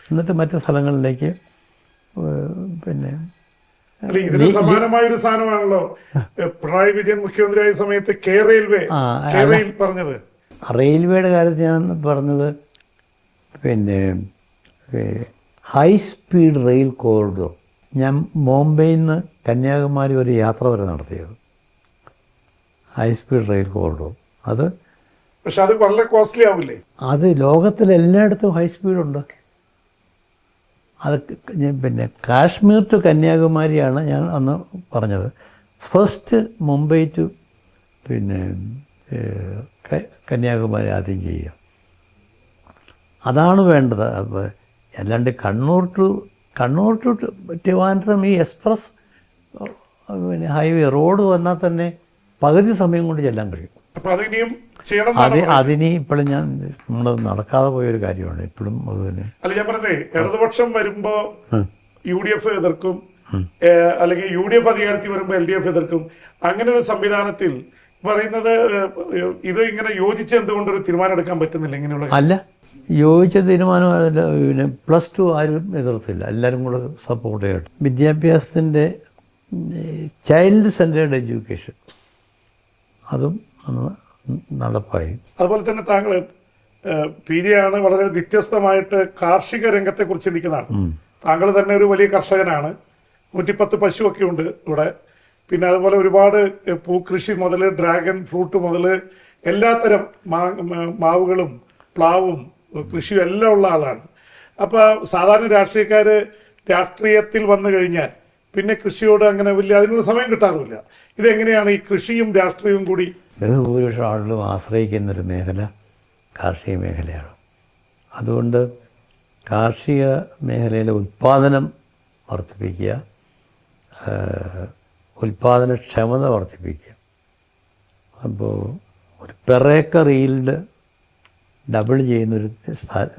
എന്നിട്ട് മറ്റ് സ്ഥലങ്ങളിലേക്ക് പിന്നെ ഇതിന് സമാനമായ ഒരു സാധനമാണല്ലോ പിണറായി വിജയൻ മുഖ്യമന്ത്രിയായ സമയത്ത് കെ റെയിൽവേ പറഞ്ഞത്. റെയിൽവേയുടെ കാര്യത്തിൽ ഞാൻ പറഞ്ഞത് പിന്നെ ഹൈ സ്പീഡ് റെയിൽ കോറിഡോർ. ഞാൻ ബോംബെയിൽ നിന്ന് കന്യാകുമാരി ഒരു യാത്ര വരെ നടത്തിയത് ഹൈ സ്പീഡ് റെയിൽ കോറിഡോർ. പക്ഷെ അത് വളരെ കോസ്റ്റ്ലി ആവില്ലേ? അത് ലോകത്തിലെല്ലായിടത്തും ഹൈ സ്പീഡുണ്ട്. അത് പിന്നെ കാശ്മീർ ടു കന്യാകുമാരിയാണ് ഞാൻ അന്ന് പറഞ്ഞത്. ഫസ്റ്റ് മുംബൈ ടു പിന്നെ കന്യാകുമാരി ആദ്യം ചെയ്യുക, അതാണ് വേണ്ടത്. അപ്പോൾ അല്ലാണ്ട് കണ്ണൂർ ടു ട്രിവാൻഡ്രം ഈ എക്സ്പ്രസ് പിന്നെ ഹൈവേ റോഡ് വന്നാൽ തന്നെ പകുതി സമയം കൊണ്ട് ചെല്ലാൻ കഴിയും. അതിനി ഇപ്പോഴും നമ്മൾ നടക്കാതെ പോയൊരു കാര്യമാണ് ഇപ്പോഴും. അത് തന്നെ അല്ല ഞാൻ പറഞ്ഞേ, ഇടതുപക്ഷം വരുമ്പോ UDF എതിർക്കും, അല്ലെങ്കിൽ UDF അധികാരത്തിൽ വരുമ്പോൾ LDF എതിർക്കും. അങ്ങനെ ഒരു സംവിധാനത്തിൽ പറയുന്നത് ഇത് ഇങ്ങനെ യോജിച്ച് എന്തുകൊണ്ടൊരു തീരുമാനം എടുക്കാൻ പറ്റുന്നില്ല? ഇങ്ങനെയുള്ള അല്ല, യോജിച്ച തീരുമാനമല്ല. പിന്നെ +2 ആരും എതിർത്തില്ല, എല്ലാവരും കൂടെ സപ്പോർട്ട് ചെയ്യട്ടെ. വിദ്യാഭ്യാസത്തിൻ്റെ ചൈൽഡ് സെൻറ്റേർഡ് എഡ്യൂക്കേഷൻ അതും നടപ്പായി. അതുപോലെ തന്നെ താങ്കൾ PJ ആണ്, വളരെ വ്യത്യസ്തമായിട്ട് കാർഷിക രംഗത്തെക്കുറിച്ച് ചിന്തിക്കുന്നതാണ്. താങ്കൾ തന്നെ ഒരു വലിയ കർഷകനാണ്. 110 പശുവൊക്കെ ഉണ്ട് ഇവിടെ. പിന്നെ അതുപോലെ ഒരുപാട് പൂക്കൃഷി മുതൽ ഡ്രാഗൺ ഫ്രൂട്ട് മുതൽ എല്ലാത്തരം മാവുകളും പ്ലാവും കൃഷിയും എല്ലാം ഉള്ള ആളാണ്. അപ്പോൾ സാധാരണ രാഷ്ട്രീയക്കാർ രാഷ്ട്രീയത്തിൽ വന്നു കഴിഞ്ഞാൽ പിന്നെ കൃഷിയോട് അങ്ങനെ വലിയ അതിനുള്ള സമയം കിട്ടാറില്ല. ഇതെങ്ങനെയാണ് ഈ കൃഷിയും രാഷ്ട്രീയവും കൂടി? ബഹുഭൂരിപക്ഷം ആളുകളും ആശ്രയിക്കുന്നൊരു മേഖല കാർഷിക മേഖലയാണ്. അതുകൊണ്ട് കാർഷിക മേഖലയിലെ ഉൽപ്പാദനം വർദ്ധിപ്പിക്കുക, ഉൽപ്പാദനക്ഷമത വർദ്ധിപ്പിക്കുക. അപ്പോൾ ഒരു പെർ ഏക്കർ ഈൽഡ് ഡബിൾ ചെയ്യുന്നൊരു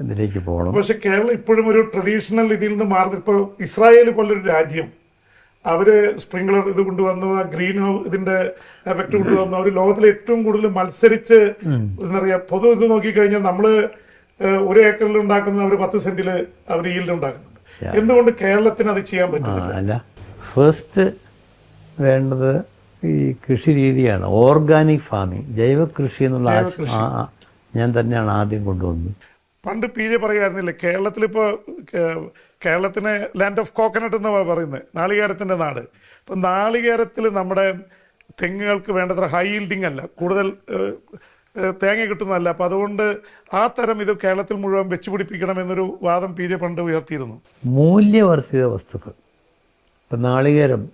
ഇതിലേക്ക് പോകണം. പക്ഷെ കേരളം ഇപ്പോഴും ഒരു ട്രഡീഷണൽ ഇതിൽ നിന്ന് മാറി. ഇപ്പോൾ ഇസ്രായേൽ പോലൊരു രാജ്യം, അവർ സ്പ്രിംഗ്ലർ ഇത് കൊണ്ടുവന്നു, ഗ്രീൻ ഹൗസ് ഇതിന്റെ എഫക്റ്റ് കൊണ്ടുവന്നു. അവർ ലോകത്തിലെ ഏറ്റവും കൂടുതൽ മത്സരിച്ച് എന്താ പറയുക, പൊതു ഇത് നോക്കിക്കഴിഞ്ഞാൽ നമ്മൾ 1 ഏക്കറിൽ ഉണ്ടാക്കുന്നത് അവർ 10 സെന്റിൽ അവർ ഈൽഡ് ഉണ്ടാക്കുന്നുണ്ട്. എന്തുകൊണ്ട് കേരളത്തിന് അത് ചെയ്യാൻ പറ്റുന്നില്ല? അല്ല, ഫസ്റ്റ് വേണ്ടത് ഈ കൃഷി രീതിയാണ്. ഓർഗാനിക് ഫാമിംഗ്, ജൈവ കൃഷി എന്നുള്ള ഞാൻ തന്നെയാണ് ആദ്യം കൊണ്ടുവന്നത്. പണ്ട് PJ പറയുമായിരുന്നില്ലേ, കേരളത്തിലിപ്പോൾ കേരളത്തിന് ലാൻഡ് ഓഫ് കോക്കനട്ട് എന്ന് പറയുന്നത്, നാളികേരത്തിൻ്റെ നാട്. ഇപ്പം നാളികേരത്തിൽ നമ്മുടെ തെങ്ങുകൾക്ക് വേണ്ടത്ര ഹൈ ഈൽഡിങ് അല്ല, കൂടുതൽ തേങ്ങ കിട്ടുന്നതല്ല. അപ്പം അതുകൊണ്ട് ആ തരം ഇത് കേരളത്തിൽ മുഴുവൻ വെച്ചുപിടിപ്പിക്കണം എന്നൊരു വാദം PJ പണ്ട് ഉയർത്തിയിരുന്നു. മൂല്യവർദ്ധിത വസ്തുക്കൾ, ഇപ്പം നാളികേരം,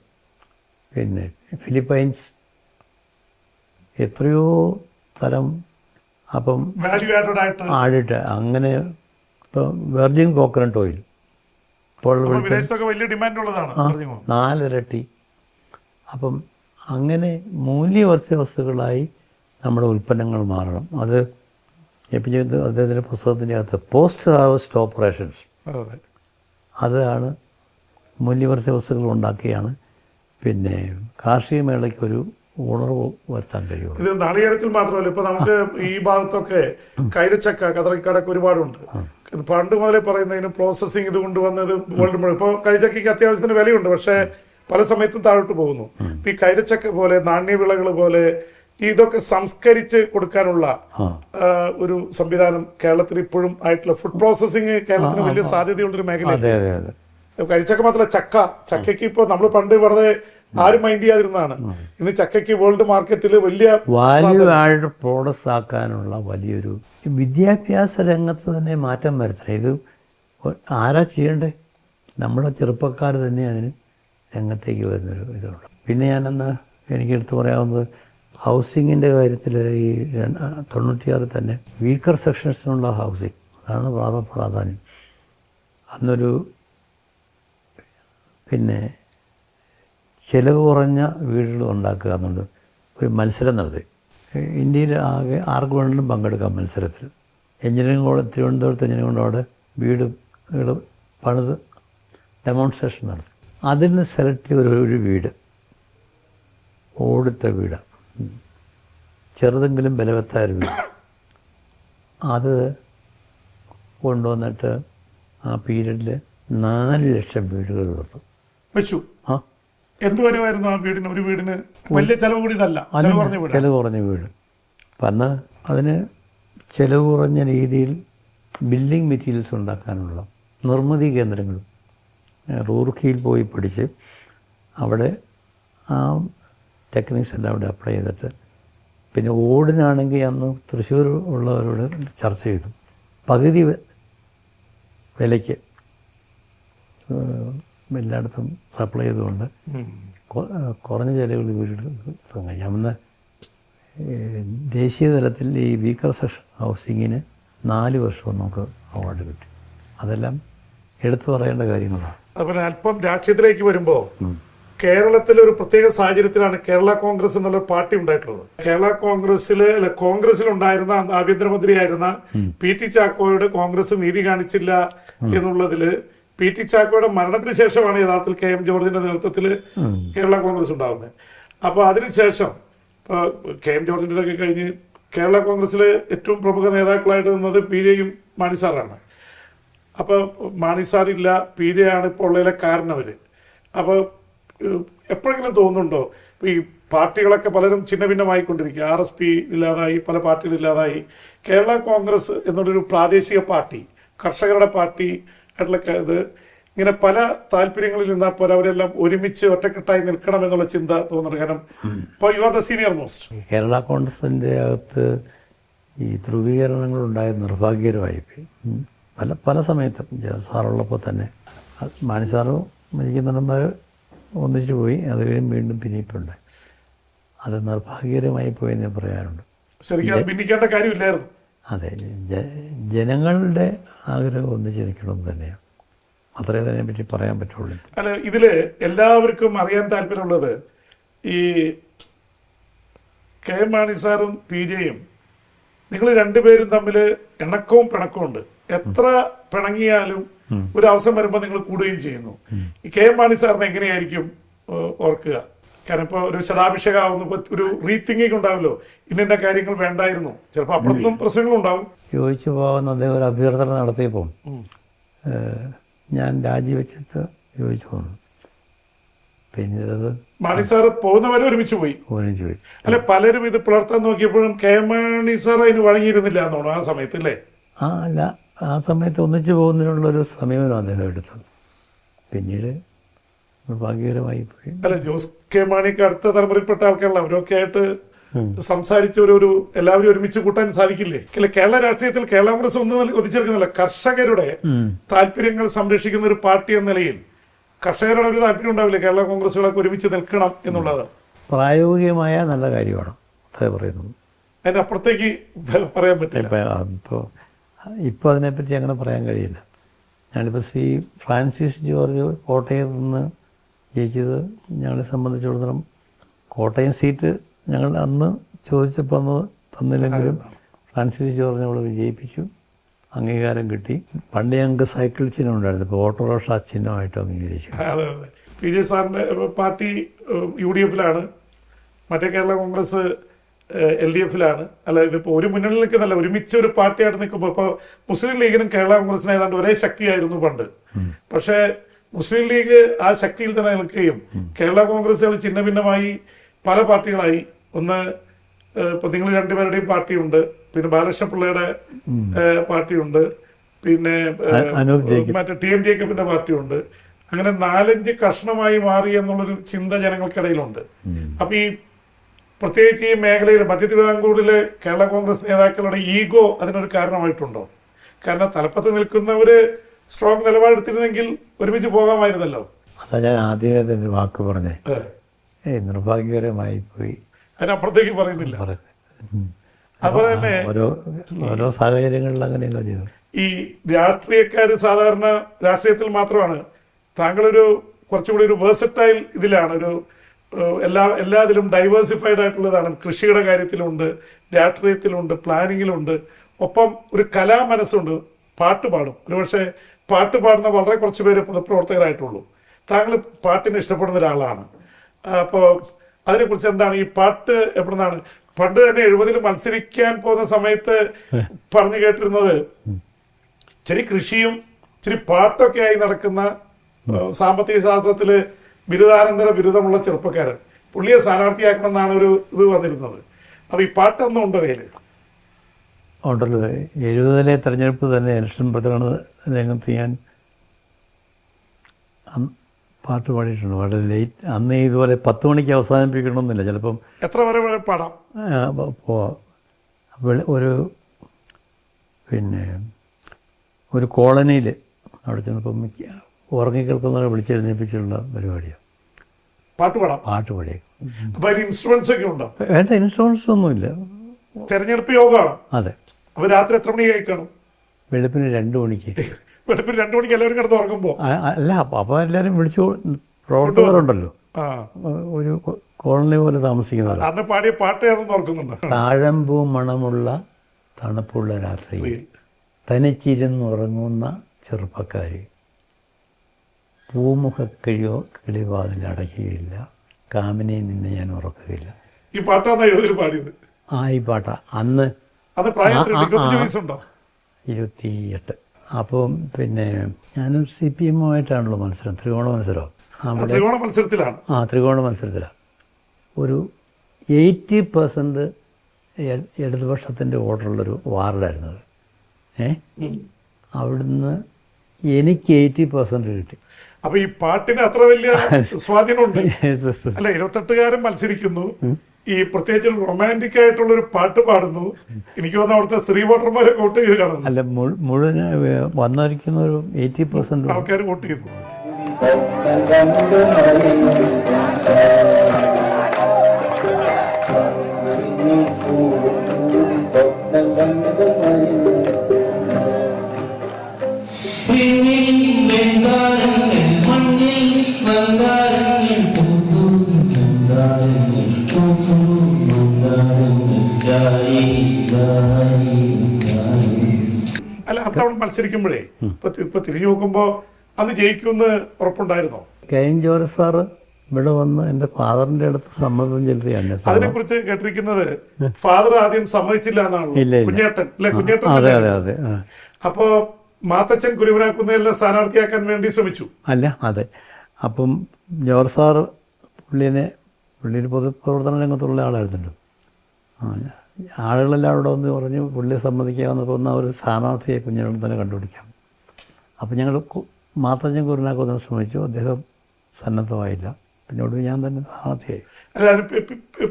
പിന്നെ ഫിലിപ്പൈൻസ്, എത്രയോ തരം. അപ്പം വാല്യൂ ആഡിട്ട് അങ്ങനെ ഇപ്പം വെർജിൻ കോക്കനട്ട് ഓയിൽ ഇപ്പോൾ വലിയ ഡിമാൻഡ് ഉള്ളതാണ്, 4 ഇരട്ടി. അപ്പം അങ്ങനെ മൂല്യവർദ്ധിത വസ്തുക്കളായി നമ്മുടെ ഉൽപ്പന്നങ്ങൾ മാറണം. അത് അദ്ദേഹത്തിൻ്റെ പുസ്തകത്തിൻ്റെ അകത്ത് പോസ്റ്റ് ഹാർവസ്റ്റ് ഓപ്പറേഷൻസ്, അതാണ് മൂല്യവർദ്ധിത വസ്തുക്കൾ ഉണ്ടാക്കിയാണ് പിന്നെ കാർഷിക മേളയ്ക്കൊരു ഉണർവ് വരുത്താൻ കഴിയുള്ളൂ. ഇത് നാളികേരത്തിൽ മാത്രമല്ല, ഇപ്പൊ നമുക്ക് ഈ ഭാഗത്തൊക്കെ കൈരച്ചക്ക, കതറിക്കാടൊക്കെ ഒരുപാടുണ്ട്. പണ്ട് മുതലേ പറയുന്നതിന് പ്രോസസ്സിങ് ഇത് കൊണ്ടുവന്നത് വേൾഡ് മുഴുവൻ. ഇപ്പോൾ കൈരച്ചക്കയ്ക്ക് അത്യാവശ്യത്തിന് വിലയുണ്ട്, പക്ഷേ പല സമയത്തും താഴോട്ട് പോകുന്നു. ഈ കൈരച്ചക്ക പോലെ നാണ്യവിളകൾ പോലെ ഇതൊക്കെ സംസ്കരിച്ച് കൊടുക്കാനുള്ള ഒരു സംവിധാനം കേരളത്തിൽ ഇപ്പോഴും ആയിട്ടുള്ള ഫുഡ് പ്രോസസ്സിങ് കേരളത്തിന് വലിയ സാധ്യതയുള്ളൊരു മേഖല. കരിച്ചക്ക മാത്രമല്ല ചക്കയ്ക്ക് ഇപ്പോൾ നമ്മൾ പണ്ട് വെറുതെ ആരും മൈൻഡ് ചെയ്യാതിരുന്നതാണ്. ഇന്ന് ചക്കയ്ക്ക് വേൾഡ് മാർക്കറ്റിൽ വലിയ വാല്യൂ ആഡ് പ്രോഡക്ട്സ് ആക്കാനുള്ള വലിയൊരു വിദ്യാഭ്യാസ രംഗത്ത് തന്നെ മാറ്റം വരുത്തണം. ഇത് ആരാ ചെയ്യണ്ടേ? നമ്മുടെ ചെറുപ്പക്കാർ തന്നെ അതിന് രംഗത്തേക്ക് വരുന്നൊരു ഇതുണ്ട്. പിന്നെ ഞാനന്ന് എനിക്കെടുത്ത് പറയാവുന്നത് ഹൗസിങ്ങിൻ്റെ കാര്യത്തിൽ ഈ 96 തന്നെ വീക്കർ സെക്ഷൻസിനുള്ള ഹൗസിങ്, അതാണ് പ്രാധാന്യം. അന്നൊരു പിന്നെ ചിലവ് കുറഞ്ഞ വീടുകൾ ഉണ്ടാക്കുക എന്നുള്ളത് ഒരു മത്സരം നടത്തി. ഇന്ത്യയിൽ ആകെ ആർക്ക് വേണമെങ്കിലും പങ്കെടുക്കാം മത്സരത്തിൽ. എഞ്ചിനീയറിംഗ് കോളേജ്, തിരുവനന്തപുരത്ത് എഞ്ചിനീയറിംഗ് കോളേജ് വീടുകൾ പണിത് ഡെമോൺസ്ട്രേഷൻ നടത്തി. അതിന് സെലക്ട് ചെയ്ത ഒരു വീട്, ഓടിട്ട വീട്, ചെറുതെങ്കിലും ബലവത്തായ ഒരു വീട്, അത് കൊണ്ടുവന്നിട്ട് ആ പീരീഡിൽ 4 ലക്ഷം വീടുകൾ തീർത്തു വെച്ചു. ആ എന്ത് വരുമായിരുന്നു ആ വീടിന്? ഒരു വീടിന് വലിയ ചിലവ് കൂടി ഇതല്ല, ചിലവ് കുറഞ്ഞ വീട്. അപ്പം അന്ന് അതിന് ചിലവ് കുറഞ്ഞ രീതിയിൽ ബിൽഡിംഗ് മെറ്റീരിയൽസ് ഉണ്ടാക്കാനുള്ള നിർമ്മിതി കേന്ദ്രങ്ങളും റൂർക്കിയിൽ പോയി പഠിച്ച് അവിടെ ആ ടെക്നിക്സ് എല്ലാം അവിടെ അപ്ലൈ ചെയ്തിട്ട്, പിന്നെ ഓടിനാണെങ്കിൽ അന്ന് തൃശ്ശൂർ ഉള്ളവരോട് ചർച്ച ചെയ്തു. പകുതി വിലയ്ക്ക് എല്ലായിടത്തും സപ്ലൈ ചെയ്തുകൊണ്ട് കുറഞ്ഞ ചിലവിൽ വീടെടുക്കാൻ കഴിയും. അന്ന് ദേശീയ തലത്തിൽ ഈ വീക്കർ സെക്ഷൻ ഹൗസിങ്ങിന് 4 വർഷവും നമുക്ക് അവാർഡ് കിട്ടി. അതെല്ലാം എടുത്തു പറയേണ്ട കാര്യങ്ങളാണ്. അതുപോലെ അല്പം രാഷ്ട്രീയത്തിലേക്ക് വരുമ്പോൾ കേരളത്തിൽ ഒരു പ്രത്യേക സാഹചര്യത്തിലാണ് കേരള കോൺഗ്രസ് എന്നുള്ള പാർട്ടി ഉണ്ടായിട്ടുള്ളത്. കേരള കോൺഗ്രസിലുണ്ടായിരുന്ന ആഭ്യന്തരമന്ത്രിയായിരുന്ന പി ടി ചാക്കോയോട് കോൺഗ്രസ് നീതി കാണിച്ചില്ല എന്നുള്ളതിൽ പി ടി ചാക്കോയുടെ മരണത്തിന് ശേഷമാണ് യഥാർത്ഥത്തിൽ കെ എം ജോർജിന്റെ നേതൃത്വത്തിൽ കേരള കോൺഗ്രസ് ഉണ്ടാകുന്നത്. അപ്പോൾ അതിനുശേഷം കെ എം ജോർജിന്റെ ഇതൊക്കെ കഴിഞ്ഞ് കേരള കോൺഗ്രസിലെ ഏറ്റവും പ്രമുഖ നേതാക്കളായിട്ട് നിന്നത് പി ജെയും മാണി സാറാണ്. അപ്പോൾ മാണി സാറില്ല, പി ജെ ആണ് ഇപ്പോൾ ഉള്ളതിലെ കാരണവര്. അപ്പോൾ എപ്പോഴെങ്കിലും തോന്നുന്നുണ്ടോ ഈ പാർട്ടികളൊക്കെ പലരും ഛിന്ന ഭിന്നമായിക്കൊണ്ടിരിക്കുക, RSP ഇല്ലാതായി, പല പാർട്ടികളില്ലാതായി, കേരള കോൺഗ്രസ് എന്നുള്ളൊരു പ്രാദേശിക പാർട്ടി, കർഷകരുടെ പാർട്ടി ആയിട്ടുള്ള ഇത് ഇങ്ങനെ പല താല്പര്യങ്ങളിൽ നിന്നാൽ പോലെ അവരെല്ലാം ഒരുമിച്ച് ഒറ്റക്കെട്ടായി നിൽക്കണം എന്നുള്ള ചിന്ത തോന്നുന്നു. കാരണം ഇപ്പോൾ you are the senior most. Kerala കോൺഗ്രസിൻ്റെ അകത്ത് ഈ ധ്രുവീകരണങ്ങളുണ്ടായത് നിർഭാഗ്യകരമായിപ്പോയി. പല സമയത്തും സാറുള്ളപ്പോൾ തന്നെ മാണി സാറ് മരിക്കുന്നുണ്ടെന്നാൽ ഒന്നിച്ചു പോയി, അത് കഴിഞ്ഞ് വീണ്ടും പിന്നിപ്പുണ്ട്. അത് നിർഭാഗ്യകരമായി പോയെന്ന് ഞാൻ പറയാറുണ്ട്. ശരിക്കും അത് ഭിന്നിക്കേണ്ട കാര്യമില്ലായിരുന്നു. അതെ, ജനങ്ങളുടെ ആഗ്രഹം ഒന്നിച്ച് നിൽക്കണമെന്ന് തന്നെയാണ്. അത്രേ അതിനെപ്പറ്റി പറയാൻ പറ്റുള്ളൂ. അല്ല, ഇതില് എല്ലാവർക്കും അറിയാൻ താല്പര്യമുള്ളത് ഈ കെ എം മാണി സാറും പി ജെയും നിങ്ങൾ രണ്ടുപേരും തമ്മിൽ ഇണക്കവും പിണക്കവും ഉണ്ട്. എത്ര പിണങ്ങിയാലും ഒരു അവസരം വരുമ്പോൾ നിങ്ങൾ കൂടുകയും ചെയ്യുന്നു. ഈ കെ എം മാണി സാറിന് എങ്ങനെയായിരിക്കും ഓർക്കുക? കാരണം ഇപ്പോൾ ഒരു ശതാഭിഷേകമാവുന്നു, ഒരു റീതിങ്കിങ് ഉണ്ടാവുമല്ലോ, ഇന്ന കാര്യങ്ങൾ വേണ്ടായിരുന്നു, ചിലപ്പോൾ അപ്പുറത്തും പ്രശ്നങ്ങളുണ്ടാവും. ചോദിച്ചു പോകുന്ന അദ്ദേഹം ഒരു അഭ്യർത്ഥന നടത്തിയപ്പോൾ ഞാൻ രാജിവെച്ചിട്ട് ചോദിച്ചു പോകുന്നു. പിന്നെ അത് മാണി സാർ പോകുന്നവരെ ഒരുമിച്ച് പോയി. അല്ലെ, പലരും ഇത് പുലർത്താൻ നോക്കിയപ്പോഴും കെ എം മാണി സാർ അതിന് വഴങ്ങിയിരുന്നില്ല എന്നാണോ ആ സമയത്ത്? അല്ലേ, അല്ല, ആ സമയത്ത് ഒന്നിച്ചു പോകുന്നതിനുള്ളൊരു സമീപനം അദ്ദേഹം എടുത്തത്. പിന്നീട് ഭാഗ്യകരമായി പോയി. അല്ല, ജോസ് കെ മാണിക്ക് അടുത്ത തലമുറയിൽപ്പെട്ട ആൾക്കാരല്ല, അവരൊക്കെ ആയിട്ട് സംസാരിച്ച് ഒരു എല്ലാവരും ഒരുമിച്ച് കൂട്ടാൻ സാധിക്കില്ലേ? കേരള രാഷ്ട്രീയത്തിൽ കേരള കോൺഗ്രസ് ഒന്നും ഒതിച്ചെടുക്കുന്നില്ല. കർഷകരുടെ താല്പര്യങ്ങൾ സംരക്ഷിക്കുന്ന ഒരു പാർട്ടി എന്ന നിലയിൽ കർഷകരുടെ ഒരു താല്പര്യം ഉണ്ടാവില്ലേ കേരള കോൺഗ്രസുകളൊക്കെ ഒരുമിച്ച് നിൽക്കണം എന്നുള്ളത്? പ്രായോഗികമായ നല്ല കാര്യമാണ് അത്രേ പറയുന്നു. അതിന്റെ അപ്പുറത്തേക്ക് പറയാൻ പറ്റില്ല. ഇപ്പോൾ അതിനെപ്പറ്റി അങ്ങനെ പറയാൻ കഴിയില്ല. ഞാനിപ്പോൾ ഫ്രാൻസിസ് ജോർജ് കോട്ടയത്ത് നിന്ന് ജയിച്ചത് ഞങ്ങളെ സംബന്ധിച്ചിടത്തോളം കോട്ടയം സീറ്റ് ഞങ്ങൾ അന്ന് ചോദിച്ചപ്പോൾ അന്ന് തന്നില്ലെങ്കിലും ഫ്രാൻസിസ് ജോർജിനെ അവിടെ വിജയിപ്പിച്ചു, അംഗീകാരം കിട്ടി. പണ്ട് ഞങ്ങൾക്ക് സൈക്കിൾ ചിഹ്നം ഉണ്ടായിരുന്നു, ഇപ്പോൾ ഓട്ടോറിക്ഷ ചിഹ്നമായിട്ട് അംഗീകരിച്ചു. അതെ, പി ജെ സാറിൻ്റെ പാർട്ടി UDF മറ്റേ കേരള കോൺഗ്രസ് LDF അല്ല, ഇതിപ്പോൾ ഒരു മുന്നണിയിൽ നിൽക്കുന്നല്ല, ഒരുമിച്ച് ഒരു പാർട്ടിയായിട്ട് നിൽക്കുമ്പോൾ ഇപ്പോൾ മുസ്ലിം ലീഗിനും കേരള കോൺഗ്രസിനും ഏതാണ്ട് ഒരേ ശക്തിയായിരുന്നു പണ്ട്. പക്ഷേ മുസ്ലിം ലീഗ് ആ ശക്തിയിൽ തന്നെ നിൽക്കുകയും കേരള കോൺഗ്രസുകൾ ഛിന്ന ഭിന്നമായി പല പാർട്ടികളായി. ഒന്ന് ഇപ്പൊ നിങ്ങൾ രണ്ടുപേരുടെയും പാർട്ടിയുണ്ട്, പിന്നെ ബാലകൃഷ്ണ പിള്ളയുടെ പാർട്ടിയുണ്ട്, പിന്നെ മറ്റേ TM ജേക്കബിന്റെ പാർട്ടിയുണ്ട്. അങ്ങനെ 4-5 കഷ്ണമായി മാറി എന്നുള്ളൊരു ചിന്ത ജനങ്ങൾക്കിടയിലുണ്ട്. അപ്പൊ ഈ പ്രത്യേകിച്ച് ഈ മേഖലയിൽ മധ്യ തിരുവിതാംകൂറിലെ കേരള കോൺഗ്രസ് നേതാക്കളുടെ ഈഗോ അതിനൊരു കാരണമായിട്ടുണ്ടോ? കാരണം തലപ്പത്ത് നിൽക്കുന്നവര് സ്ട്രോങ് നിലപാടെടുത്തിരുന്നെങ്കിൽ ഒരുമിച്ച് പോകാമായിരുന്നല്ലോ. അതാ ഞാൻ ആദ്യമേ തന്നെ വാക്ക് പറഞ്ഞേ, നിർഭാഗ്യകരമായി പോയി, അതിനപ്പുറത്തേക്ക് പറയുന്നില്ല. അതുപോലെ തന്നെ ഓരോ സാഹചര്യങ്ങളിൽ അങ്ങനെയല്ല ചെയ്തു. ഈ രാഷ്ട്രീയക്കാര് സാധാരണ രാഷ്ട്രീയത്തിൽ മാത്രമാണ്, താങ്കളൊരു കുറച്ചുകൂടി ഒരു വേഴ്സറ്റൈൽ ഇതിലാണ്, ഒരു എല്ലാത്തിലും ഡൈവേഴ്സിഫൈഡ് ആയിട്ടുള്ളതാണ്. കൃഷിയുടെ കാര്യത്തിലുണ്ട്, രാഷ്ട്രീയത്തിലുണ്ട്, പ്ലാനിങ്ങിലുണ്ട്, ഒപ്പം ഒരു കലാ മനസ്സുണ്ട്. പാട്ട് പാടും, ഒരുപക്ഷെ പാട്ട് പാടുന്ന വളരെ കുറച്ച് പേര് പൊതുപ്രവർത്തകരായിട്ടുള്ളൂ. താങ്കൾ പാട്ടിനെ ഇഷ്ടപ്പെടുന്ന ഒരാളാണ്. അപ്പോൾ അതിനെക്കുറിച്ച് എന്താണ്, ഈ പാട്ട് എവിടുന്നാണ്? പണ്ട് തന്നെ 70-ൽ മത്സരിക്കാൻ പോകുന്ന സമയത്ത് പറഞ്ഞു കേട്ടിരുന്നത് ഇച്ചിരി കൃഷിയും ഇച്ചിരി പാട്ടൊക്കെ ആയി നടക്കുന്ന സാമ്പത്തിക ശാസ്ത്രത്തില് ബിരുദാനന്തര ബിരുദമുള്ള ചെറുപ്പക്കാരൻ, പുള്ളിയെ സ്ഥാനാർത്ഥിയാക്കണമെന്നാണ് ഒരു ഇത് വന്നിരുന്നത്. അപ്പൊ ഈ പാട്ടൊന്നും ഉണ്ടോ കയ്യില്? ഉണ്ടല്ലോ. 70-ലെ തെരഞ്ഞെടുപ്പ് തന്നെ ഇലക്ഷൻ പ്രചരണ രംഗത്ത് ഞാൻ പാട്ട് പാടിയിട്ടുണ്ട്. വളരെ ലേറ്റ്, അന്ന് ഇതുപോലെ 10 മണിക്ക് അവസാനിപ്പിക്കണമെന്നില്ല, ചിലപ്പം എത്ര വരെ പാടാം. ഒരു കോളനിയിൽ അവിടെ ചെന്നപ്പം ഉറങ്ങിക്കിടക്കുന്നവരെ വിളിച്ചെഴുന്നേപ്പിച്ചുള്ള പരിപാടിയാണ്. പാട്ട് പാടിയ ഇൻസ്ട്രുമെന്റ്സ് ഒക്കെ ഉണ്ടോ? വേണ്ട, ഇൻഷുറൻസ് ഒന്നുമില്ല. തെരഞ്ഞെടുപ്പ് യോഗമാണ്. അതെ. അപ്പൊ രാത്രി എത്ര മണി കഴിക്കണം? വെളുപ്പിന് 2 മണിക്ക്. വെളുപ്പിന് 2 മണിക്ക് എല്ലാവരും കിടന്ന് ഉറങ്ങുമ്പോൾ? അല്ല, അപ്പോൾ എല്ലാവരും വിളിച്ചു, പ്രവർത്തകരുണ്ടല്ലോ, ഒരു കോളനി പോലെ താമസിക്കുന്നവർ. അന്ന് പാടിയ പാട്ട് ഏതെന്ന് ഓർക്കുന്നുണ്ടോ? താഴമ്പൂ മണമുള്ള തണുപ്പുള്ള രാത്രിയിൽ തനിച്ചിരുന്നുറങ്ങുന്ന ചെറുപ്പക്കാരി, പൂമുഖക്കിഴിയോ കിളിവാതിലടയ്ക്കുകയില്ല, കാമിനെ നിന്നെ ഞാൻ ഉറക്കുകയില്ല. ഈ പാട്ടാണ് 70-ൽ പാടിയത്. ഈ പാട്ടാ. അന്ന് 28. അപ്പം പിന്നെ ഞാനും CPM-ആയിട്ടാണല്ലോ മത്സരം, ത്രികോണ മത്സരം. ത്രികോണ മത്സരത്തിലാണ്. ത്രികോണ മത്സരത്തിലാണ്. ഒരു 80% ഇടതുപക്ഷത്തിൻ്റെ ഓർഡറുള്ളൊരു വാർഡായിരുന്നത്. അവിടുന്ന് എനിക്ക് 80% കിട്ടി. അപ്പൊ ഈ പാട്ടിന് അത്ര വലിയ സ്വാധീനമുണ്ട്. അല്ല, 28കാരൻ മത്സരിക്കുന്നു, ഈ പ്രത്യേകിച്ച് റൊമാൻറ്റിക് ആയിട്ടുള്ള ഒരു പാട്ട് പാടുന്നു. എനിക്ക് തോന്നുന്നു അവിടുത്തെ സ്ത്രീ വോട്ടർമാരെ വോട്ട് ചെയ്ത് കാണുന്നു. അല്ല, മുഴുവൻ വന്നിരിക്കുന്ന ഒരു 80% ആൾക്കാർ വോട്ട് ചെയ്തു. അല്ല, അത്തവണ മത്സരിക്കുമ്പോഴേ ഇപ്പൊ തിരിഞ്ഞു നോക്കുമ്പോ അന്ന് ജയിക്കുമെന്ന് ഉറപ്പുണ്ടായിരുന്നോ? KM ജോർജ് സാറ് ഇവിടെ വന്ന് എൻ്റെ ഫാദറിന്റെ അടുത്ത് സമ്മതം ചെലുത്തിയാണ്. അതിനെ കുറിച്ച് കേട്ടിരിക്കുന്നത് ഫാദർ ആദ്യം സമ്മതിച്ചില്ല എന്നാണല്ലോ. കുഞ്ഞേട്ടൻ അല്ലെ? കുഞ്ഞേട്ടൻ. അതെ അതെ അതെ. അപ്പോ മാത്തച്ഛൻ കുരുവനാക്കുന്നതിലെ സ്ഥാനാർത്ഥിയാക്കാൻ വേണ്ടി ശ്രമിച്ചു. അതെ. അപ്പം ജോർജ് സാറ് പുള്ളിയിൽ പൊതുപ്രവർത്തന രംഗത്തുള്ള ആളായിരുന്നല്ലോ. ആളുകളെല്ലാം അവിടെ വന്ന് പറഞ്ഞു പുള്ളിയെ സമ്മതിക്കാമെന്നപ്പോൾ ഒന്ന് ഒരു സ്ഥാനാർത്ഥിയെ കുഞ്ഞിനെ തന്നെ കണ്ടുപിടിക്കാം. അപ്പം ഞങ്ങൾ മാത്തച്ഛൻ കുരുവനാക്കുന്നതിന് ശ്രമിച്ചു. അദ്ദേഹം സന്നദ്ധമായില്ല. പിന്നോട് ഞാൻ തന്നെ സ്ഥാനാർത്ഥിയായി.